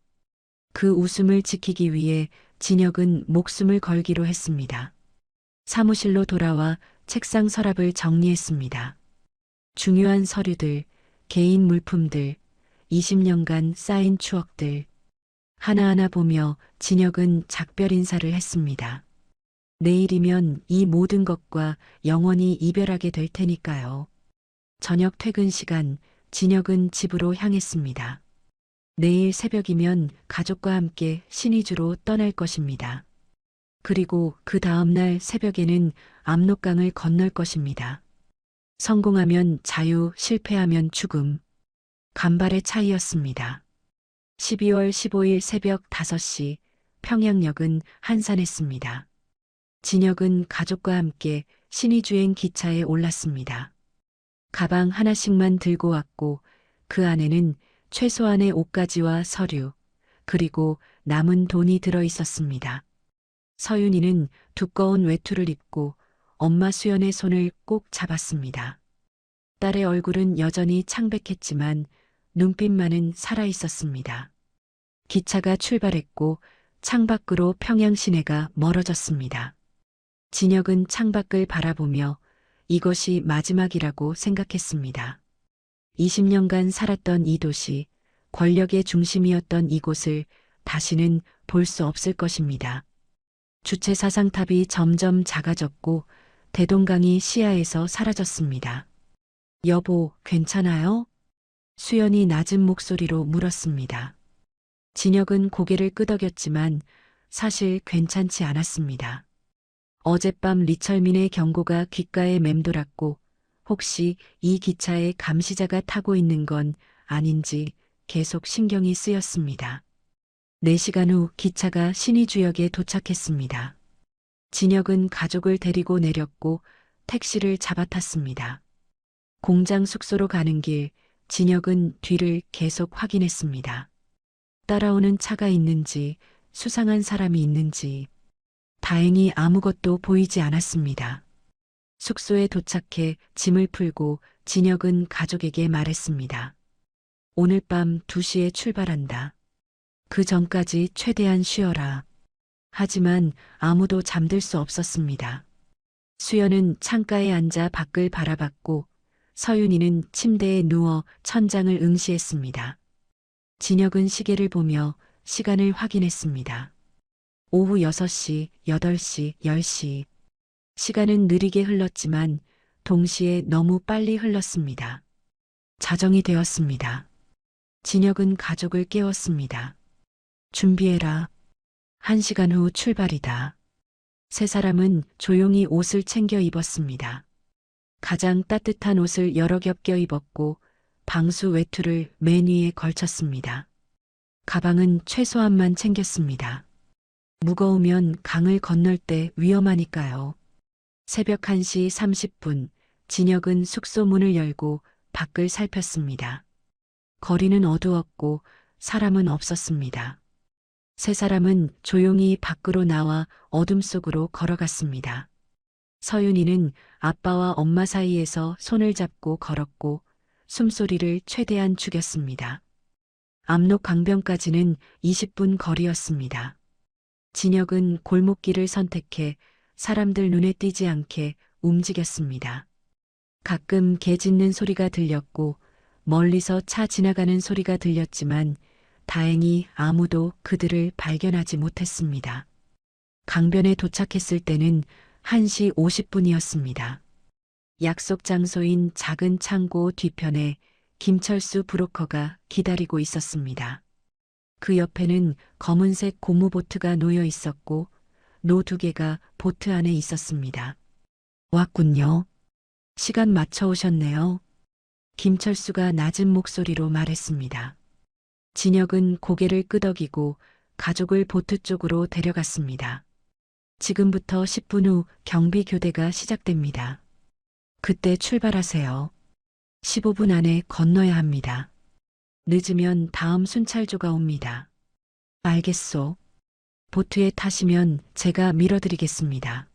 그 웃음을 지키기 위해 진혁은 목숨을 걸기로 했습니다. 사무실로 돌아와 책상 서랍을 정리했습니다. 중요한 서류들, 개인 물품들, 20년간 쌓인 추억들. 하나하나 보며 진혁은 작별 인사를 했습니다. 내일이면 이 모든 것과 영원히 이별하게 될 테니까요. 저녁 퇴근 시간, 진혁은 집으로 향했습니다. 내일 새벽이면 가족과 함께 신의주로 떠날 것입니다. 그리고 그 다음날 새벽에는 압록강을 건널 것입니다. 성공하면 자유, 실패하면 죽음. 간발의 차이였습니다. 12월 15일 새벽 5시 평양역은 한산했습니다. 진혁은 가족과 함께 신의주행 기차에 올랐습니다. 가방 하나씩만 들고 왔고 그 안에는 최소한의 옷가지와 서류, 그리고 남은 돈이 들어 있었습니다. 서윤이는 두꺼운 외투를 입고 엄마 수연의 손을 꼭 잡았습니다. 딸의 얼굴은 여전히 창백했지만 눈빛만은 살아 있었습니다. 기차가 출발했고 창밖으로 평양 시내가 멀어졌습니다. 진혁은 창밖을 바라보며 이것이 마지막이라고 생각했습니다. 20년간 살았던 이 도시, 권력의 중심이었던 이곳을 다시는 볼 수 없을 것입니다. 주체 사상탑이 점점 작아졌고 대동강이 시야에서 사라졌습니다. 여보, 괜찮아요? 수연이 낮은 목소리로 물었습니다. 진혁은 고개를 끄덕였지만 사실 괜찮지 않았습니다. 어젯밤 리철민의 경고가 귓가에 맴돌았고 혹시 이 기차에 감시자가 타고 있는 건 아닌지 계속 신경이 쓰였습니다. 4시간 후 기차가 신의주역에 도착했습니다. 진혁은 가족을 데리고 내렸고 택시를 잡아탔습니다. 공장 숙소로 가는 길, 진혁은 뒤를 계속 확인했습니다. 따라오는 차가 있는지, 수상한 사람이 있는지. 다행히 아무것도 보이지 않았습니다. 숙소에 도착해 짐을 풀고 진혁은 가족에게 말했습니다. 오늘 밤 2시에 출발한다. 그 전까지 최대한 쉬어라. 하지만 아무도 잠들 수 없었습니다. 수연은 창가에 앉아 밖을 바라봤고 서윤이는 침대에 누워 천장을 응시했습니다. 진혁은 시계를 보며 시간을 확인했습니다. 오후 6시, 8시, 10시. 시간은 느리게 흘렀지만 동시에 너무 빨리 흘렀습니다. 자정이 되었습니다. 진혁은 가족을 깨웠습니다. 준비해라. 1시간 후 출발이다. 세 사람은 조용히 옷을 챙겨 입었습니다. 가장 따뜻한 옷을 여러 겹 껴 입었고 방수 외투를 맨 위에 걸쳤습니다. 가방은 최소한만 챙겼습니다. 무거우면 강을 건널 때 위험하니까요. 새벽 1시 30분, 진혁은 숙소 문을 열고 밖을 살폈습니다. 거리는 어두웠고 사람은 없었습니다. 세 사람은 조용히 밖으로 나와 어둠 속으로 걸어갔습니다. 서윤이는 아빠와 엄마 사이에서 손을 잡고 걸었고 숨소리를 최대한 죽였습니다. 압록 강변까지는 20분 거리였습니다. 진혁은 골목길을 선택해 사람들 눈에 띄지 않게 움직였습니다. 가끔 개 짖는 소리가 들렸고 멀리서 차 지나가는 소리가 들렸지만 다행히 아무도 그들을 발견하지 못했습니다. 강변에 도착했을 때는 1시 50분이었습니다. 약속 장소인 작은 창고 뒤편에 김철수 브로커가 기다리고 있었습니다. 그 옆에는 검은색 고무보트가 놓여 있었고 노 2개가 보트 안에 있었습니다. 왔군요. 시간 맞춰 오셨네요. 김철수가 낮은 목소리로 말했습니다. 진혁은 고개를 끄덕이고 가족을 보트 쪽으로 데려갔습니다. 지금부터 10분 후 경비 교대가 시작됩니다. 그때 출발하세요. 15분 안에 건너야 합니다. 늦으면 다음 순찰조가 옵니다. 알겠소. 보트에 타시면 제가 밀어드리겠습니다.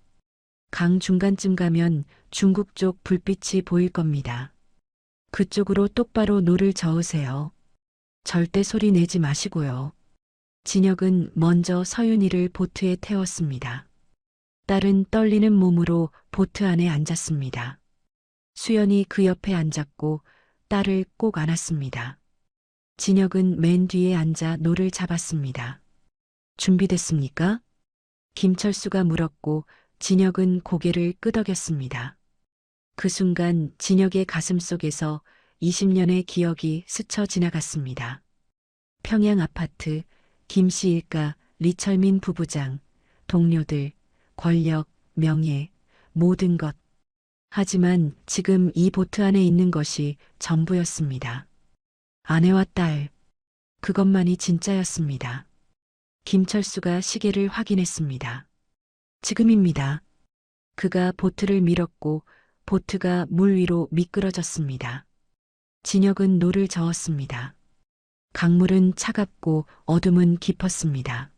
강 중간쯤 가면 중국 쪽 불빛이 보일 겁니다. 그쪽으로 똑바로 노를 저으세요. 절대 소리 내지 마시고요. 진혁은 먼저 서윤이를 보트에 태웠습니다. 딸은 떨리는 몸으로 보트 안에 앉았습니다. 수연이 그 옆에 앉았고 딸을 꼭 안았습니다. 진혁은 맨 뒤에 앉아 노를 잡았습니다. 준비됐습니까? 김철수가 물었고 진혁은 고개를 끄덕였습니다. 그 순간 진혁의 가슴 속에서 20년의 기억이 스쳐 지나갔습니다. 평양 아파트, 김씨 일가, 리철민 부부장, 동료들, 권력, 명예, 모든 것. 하지만 지금 이 보트 안에 있는 것이 전부였습니다. 아내와 딸, 그것만이 진짜였습니다. 김철수가 시계를 확인했습니다. 지금입니다. 그가 보트를 밀었고 보트가 물 위로 미끄러졌습니다. 진혁은 노를 저었습니다. 강물은 차갑고 어둠은 깊었습니다.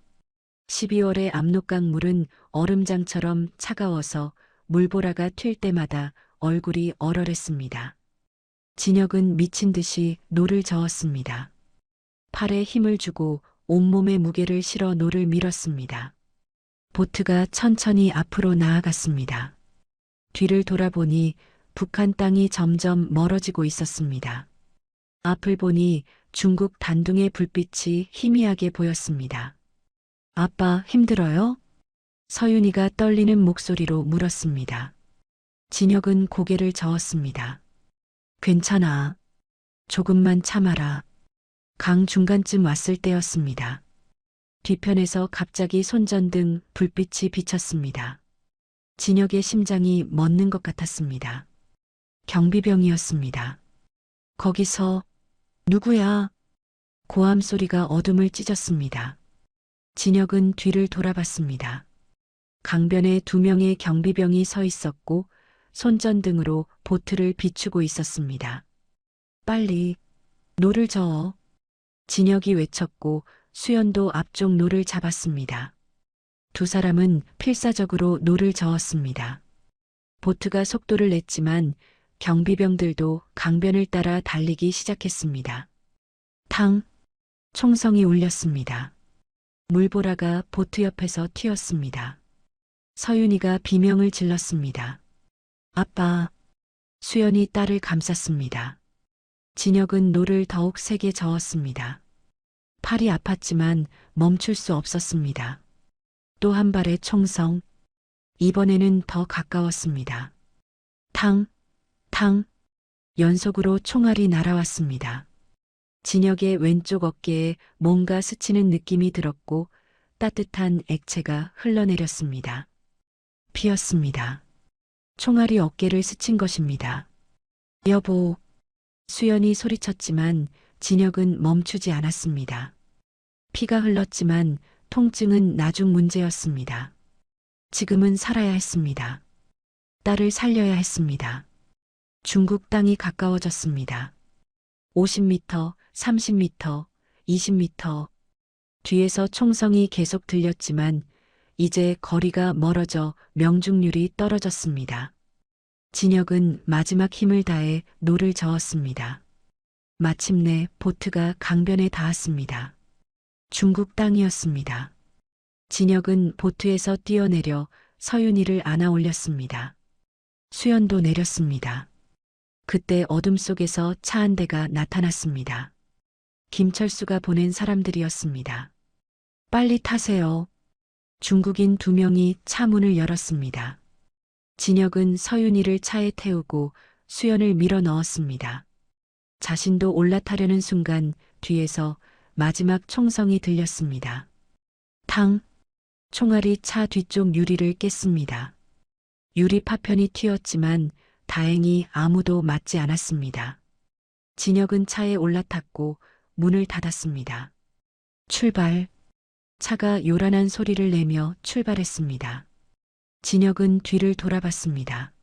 12월의 압록강 물은 얼음장처럼 차가워서 물보라가 튈 때마다 얼굴이 얼얼했습니다. 진혁은 미친 듯이 노를 저었습니다. 팔에 힘을 주고 온몸에 무게를 실어 노를 밀었습니다. 보트가 천천히 앞으로 나아갔습니다. 뒤를 돌아보니 북한 땅이 점점 멀어지고 있었습니다. 앞을 보니 중국 단둥의 불빛이 희미하게 보였습니다. 아빠 힘들어요? 서윤이가 떨리는 목소리로 물었습니다. 진혁은 고개를 저었습니다. 괜찮아. 조금만 참아라. 강 중간쯤 왔을 때였습니다. 뒤편에서 갑자기 손전등 불빛이 비쳤습니다. 진혁의 심장이 멎는 것 같았습니다. 경비병이었습니다. 거기서 누구야? 고함 소리가 어둠을 찢었습니다. 진혁은 뒤를 돌아봤습니다. 강변에 2명의 경비병이 서 있었고 손전등으로 보트를 비추고 있었습니다. 빨리 노를 저어. 진혁이 외쳤고 수연도 앞쪽 노를 잡았습니다. 두 사람은 필사적으로 노를 저었습니다. 보트가 속도를 냈지만 경비병들도 강변을 따라 달리기 시작했습니다. 탕! 총성이 울렸습니다. 물보라가 보트 옆에서 튀었습니다. 서윤이가 비명을 질렀습니다. 아빠! 수연이 딸을 감쌌습니다. 진혁은 노를 더욱 세게 저었습니다. 팔이 아팠지만 멈출 수 없었습니다. 또 한 발의 총성. 이번에는 더 가까웠습니다. 탕, 탕. 연속으로 총알이 날아왔습니다. 진혁의 왼쪽 어깨에 뭔가 스치는 느낌이 들었고 따뜻한 액체가 흘러내렸습니다. 피었습니다. 총알이 어깨를 스친 것입니다. 여보. 수연이 소리쳤지만 진혁은 멈추지 않았습니다. 피가 흘렀지만 통증은 나중 문제였습니다. 지금은 살아야 했습니다. 딸을 살려야 했습니다. 중국 땅이 가까워졌습니다. 50m, 30m, 20m. 뒤에서 총성이 계속 들렸지만 이제 거리가 멀어져 명중률이 떨어졌습니다. 진혁은 마지막 힘을 다해 노를 저었습니다. 마침내 보트가 강변에 닿았습니다. 중국 땅이었습니다. 진혁은 보트에서 뛰어내려 서윤이를 안아 올렸습니다. 수연도 내렸습니다. 그때 어둠 속에서 차 한 대가 나타났습니다. 김철수가 보낸 사람들이었습니다. 빨리 타세요. 중국인 2명이 차 문을 열었습니다. 진혁은 서윤이를 차에 태우고 수연을 밀어 넣었습니다. 자신도 올라타려는 순간 뒤에서 마지막 총성이 들렸습니다. 탕! 총알이 차 뒤쪽 유리를 깼습니다. 유리 파편이 튀었지만 다행히 아무도 맞지 않았습니다. 진혁은 차에 올라탔고 문을 닫았습니다. 출발! 차가 요란한 소리를 내며 출발했습니다. 진혁은 뒤를 돌아봤습니다.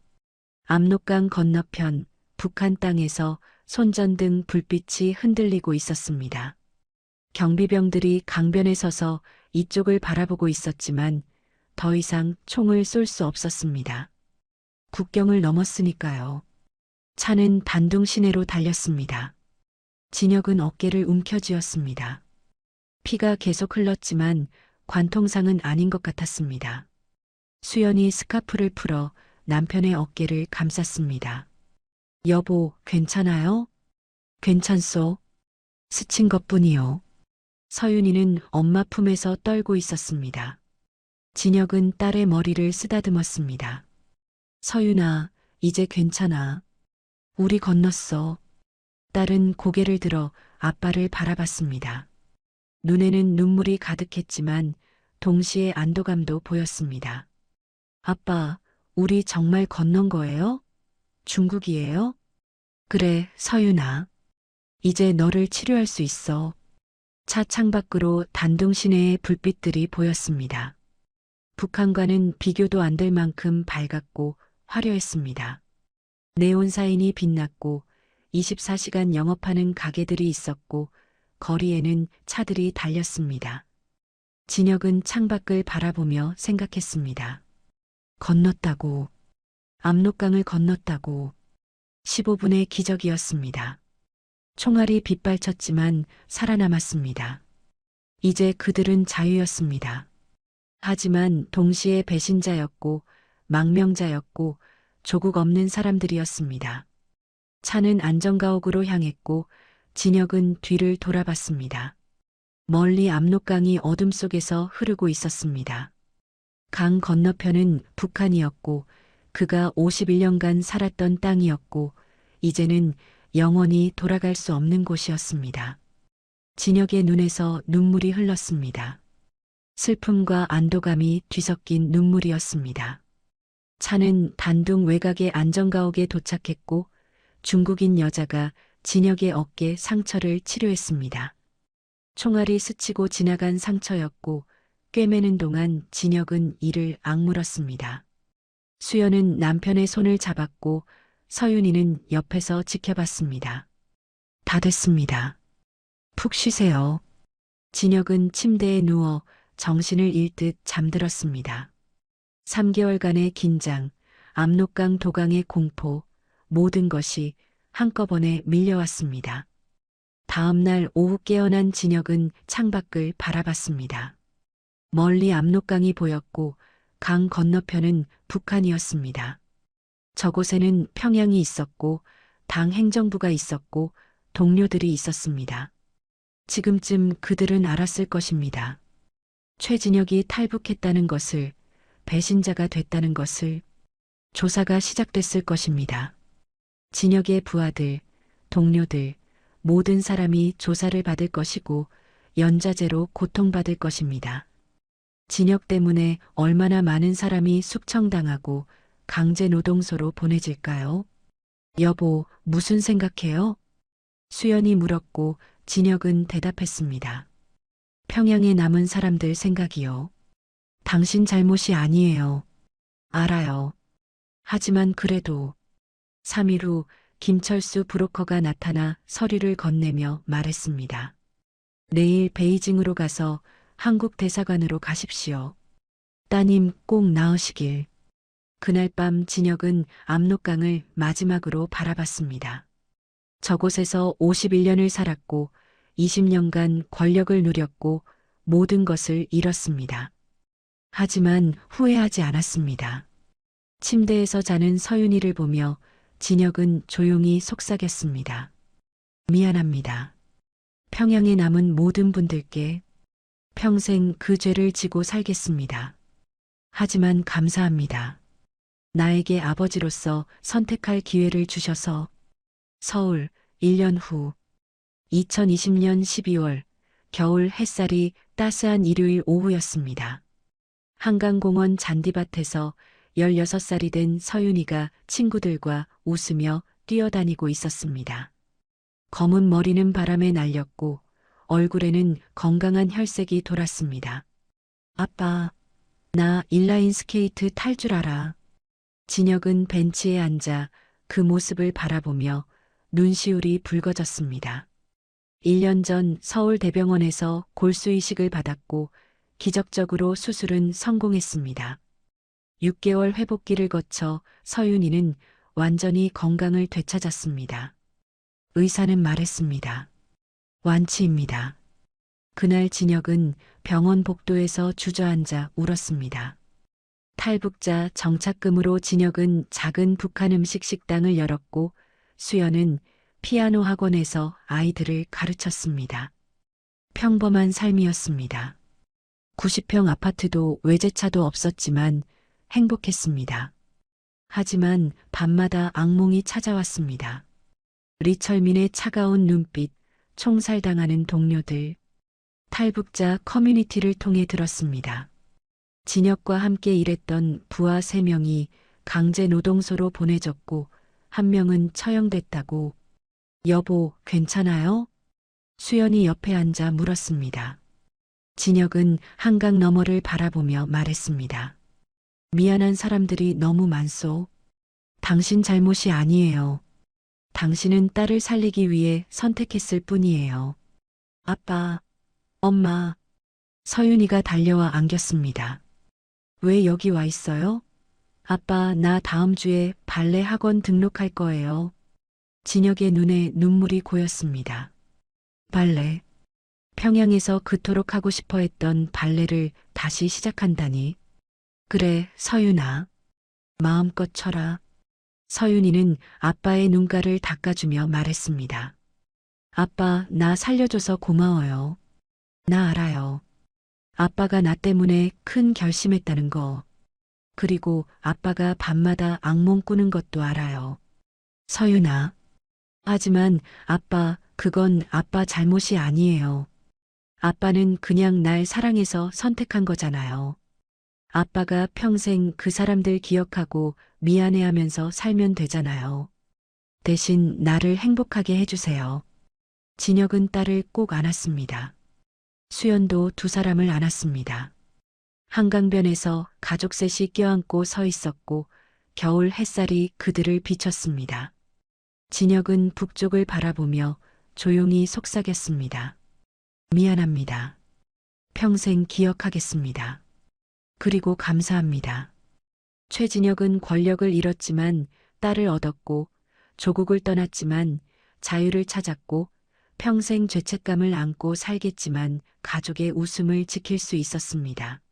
압록강 건너편 북한 땅에서 손전등 불빛이 흔들리고 있었습니다. 경비병들이 강변에 서서 이쪽을 바라보고 있었지만 더 이상 총을 쏠 수 없었습니다. 국경을 넘었으니까요. 차는 단둥 시내로 달렸습니다. 진혁은 어깨를 움켜쥐었습니다. 피가 계속 흘렀지만 관통상은 아닌 것 같았습니다. 수연이 스카프를 풀어 남편의 어깨를 감쌌습니다. 여보, 괜찮아요? 괜찮소. 스친 것뿐이요. 서윤이는 엄마 품에서 떨고 있었습니다. 진혁은 딸의 머리를 쓰다듬었습니다. 서윤아, 이제 괜찮아. 우리 건넜어. 딸은 고개를 들어 아빠를 바라봤습니다. 눈에는 눈물이 가득했지만 동시에 안도감도 보였습니다. 아빠, 우리 정말 건넌 거예요? 중국이에요? 그래, 서윤아. 이제 너를 치료할 수 있어. 차 창밖으로 단둥 시내의 불빛들이 보였습니다. 북한과는 비교도 안 될 만큼 밝았고 화려했습니다. 네온 사인이 빛났고 24시간 영업하는 가게들이 있었고 거리에는 차들이 달렸습니다. 진혁은 창밖을 바라보며 생각했습니다. 건넜다고. 압록강을 건넜다고. 15분의 기적이었습니다. 총알이 빗발쳤지만 살아남았습니다. 이제 그들은 자유였습니다. 하지만 동시에 배신자였고 망명자였고 조국 없는 사람들이었습니다. 차는 안전가옥으로 향했고 진혁은 뒤를 돌아봤습니다. 멀리 압록강이 어둠 속에서 흐르고 있었습니다. 강 건너편은 북한이었고 그가 51년간 살았던 땅이었고 이제는 영원히 돌아갈 수 없는 곳이었습니다. 진혁의 눈에서 눈물이 흘렀습니다. 슬픔과 안도감이 뒤섞인 눈물이었습니다. 차는 단둥 외곽의 안전가옥에 도착했고 중국인 여자가 진혁의 어깨 상처를 치료했습니다. 총알이 스치고 지나간 상처였고 꿰매는 동안 진혁은 이를 악물었습니다. 수연은 남편의 손을 잡았고 서윤이는 옆에서 지켜봤습니다. 다 됐습니다. 푹 쉬세요. 진혁은 침대에 누워 정신을 잃듯 잠들었습니다. 3개월간의 긴장, 압록강 도강의 공포, 모든 것이 한꺼번에 밀려왔습니다. 다음 날 오후 깨어난 진혁은 창밖을 바라봤습니다. 멀리 압록강이 보였고 강 건너편은 북한이었습니다. 저곳에는 평양이 있었고 당 행정부가 있었고 동료들이 있었습니다. 지금쯤 그들은 알았을 것입니다. 최진혁이 탈북했다는 것을, 배신자가 됐다는 것을, 조사가 시작됐을 것입니다. 진혁의 부하들, 동료들, 모든 사람이 조사를 받을 것이고 연좌제로 고통받을 것입니다. 진혁 때문에 얼마나 많은 사람이 숙청당하고 강제노동소로 보내질까요? 여보, 무슨 생각해요? 수연이 물었고 진혁은 대답했습니다. 평양에 남은 사람들 생각이요. 당신 잘못이 아니에요. 알아요. 하지만 그래도 3일 후 김철수 브로커가 나타나 서류를 건네며 말했습니다. 내일 베이징으로 가서 한국 대사관으로 가십시오. 따님 꼭 나으시길. 그날 밤 진혁은 압록강을 마지막으로 바라봤습니다. 저곳에서 51년을 살았고 20년간 권력을 누렸고 모든 것을 잃었습니다. 하지만 후회하지 않았습니다. 침대에서 자는 서윤이를 보며 진혁은 조용히 속삭였습니다. 미안합니다. 평양에 남은 모든 분들께 평생 그 죄를 지고 살겠습니다. 하지만 감사합니다. 나에게 아버지로서 선택할 기회를 주셔서. 서울 1년 후 2020년 12월 겨울 햇살이 따스한 일요일 오후였습니다. 한강공원 잔디밭에서 16살이 된 서윤이가 친구들과 웃으며 뛰어다니고 있었습니다. 검은 머리는 바람에 날렸고 얼굴에는 건강한 혈색이 돌았습니다. 아빠, 나 인라인 스케이트 탈 줄 알아. 진혁은 벤치에 앉아 그 모습을 바라보며 눈시울이 붉어졌습니다. 1년 전 서울대병원에서 골수이식을 받았고 기적적으로 수술은 성공했습니다. 6개월 회복기를 거쳐 서윤이는 완전히 건강을 되찾았습니다. 의사는 말했습니다. 완치입니다. 그날 진혁은 병원 복도에서 주저앉아 울었습니다. 탈북자 정착금으로 진혁은 작은 북한 음식 식당을 열었고 수연은 피아노 학원에서 아이들을 가르쳤습니다. 평범한 삶이었습니다. 90평 아파트도 외제차도 없었지만 행복했습니다. 하지만 밤마다 악몽이 찾아왔습니다. 리철민의 차가운 눈빛, 총살당하는 동료들, 탈북자 커뮤니티를 통해 들었습니다. 진혁과 함께 일했던 부하 3명이 강제 노동소로 보내졌고 1명은 처형됐다고. 여보, 괜찮아요? 수연이 옆에 앉아 물었습니다. 진혁은 한강 너머를 바라보며 말했습니다. 미안한 사람들이 너무 많소. 당신 잘못이 아니에요. 당신은 딸을 살리기 위해 선택했을 뿐이에요. 아빠, 엄마. 서윤이가 달려와 안겼습니다. 왜 여기 와 있어요? 아빠, 나 다음 주에 발레 학원 등록할 거예요. 진혁의 눈에 눈물이 고였습니다. 발레. 평양에서 그토록 하고 싶어 했던 발레를 다시 시작한다니. 그래, 서윤아. 마음껏 쳐라. 서윤이는 아빠의 눈가를 닦아주며 말했습니다. 아빠, 나 살려줘서 고마워요. 나 알아요. 아빠가 나 때문에 큰 결심했다는 거. 그리고 아빠가 밤마다 악몽 꾸는 것도 알아요. 서윤아. 하지만 아빠, 그건 아빠 잘못이 아니에요. 아빠는 그냥 날 사랑해서 선택한 거잖아요. 아빠가 평생 그 사람들 기억하고 미안해하면서 살면 되잖아요. 대신 나를 행복하게 해주세요. 진혁은 딸을 꼭 안았습니다. 수연도 2사람을 안았습니다. 한강변에서 가족 셋이 껴안고 서 있었고 겨울 햇살이 그들을 비췄습니다. 진혁은 북쪽을 바라보며 조용히 속삭였습니다. 미안합니다. 평생 기억하겠습니다. 그리고 감사합니다. 최진혁은 권력을 잃었지만 딸을 얻었고 조국을 떠났지만 자유를 찾았고 평생 죄책감을 안고 살겠지만 가족의 웃음을 지킬 수 있었습니다.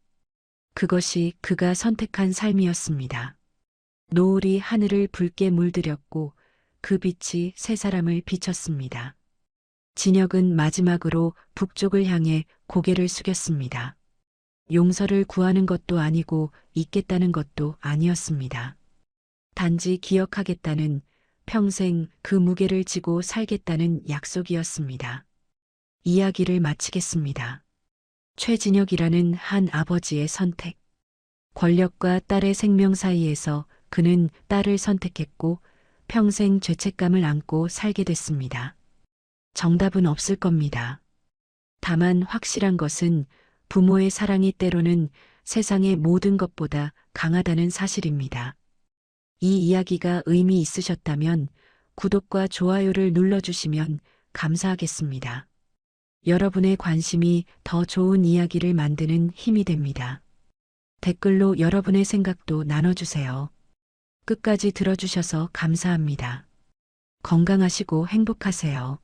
그것이 그가 선택한 삶이었습니다. 노을이 하늘을 붉게 물들였고 그 빛이 3사람을 비췄습니다. 진혁은 마지막으로 북쪽을 향해 고개를 숙였습니다. 용서를 구하는 것도 아니고 잊겠다는 것도 아니었습니다. 단지 기억하겠다는, 평생 그 무게를 지고 살겠다는 약속이었습니다. 이야기를 마치겠습니다. 최진혁이라는 한 아버지의 선택. 권력과 딸의 생명 사이에서 그는 딸을 선택했고 평생 죄책감을 안고 살게 됐습니다. 정답은 없을 겁니다. 다만 확실한 것은 부모의 사랑이 때로는 세상의 모든 것보다 강하다는 사실입니다. 이 이야기가 의미 있으셨다면 구독과 좋아요를 눌러주시면 감사하겠습니다. 여러분의 관심이 더 좋은 이야기를 만드는 힘이 됩니다. 댓글로 여러분의 생각도 나눠주세요. 끝까지 들어주셔서 감사합니다. 건강하시고 행복하세요.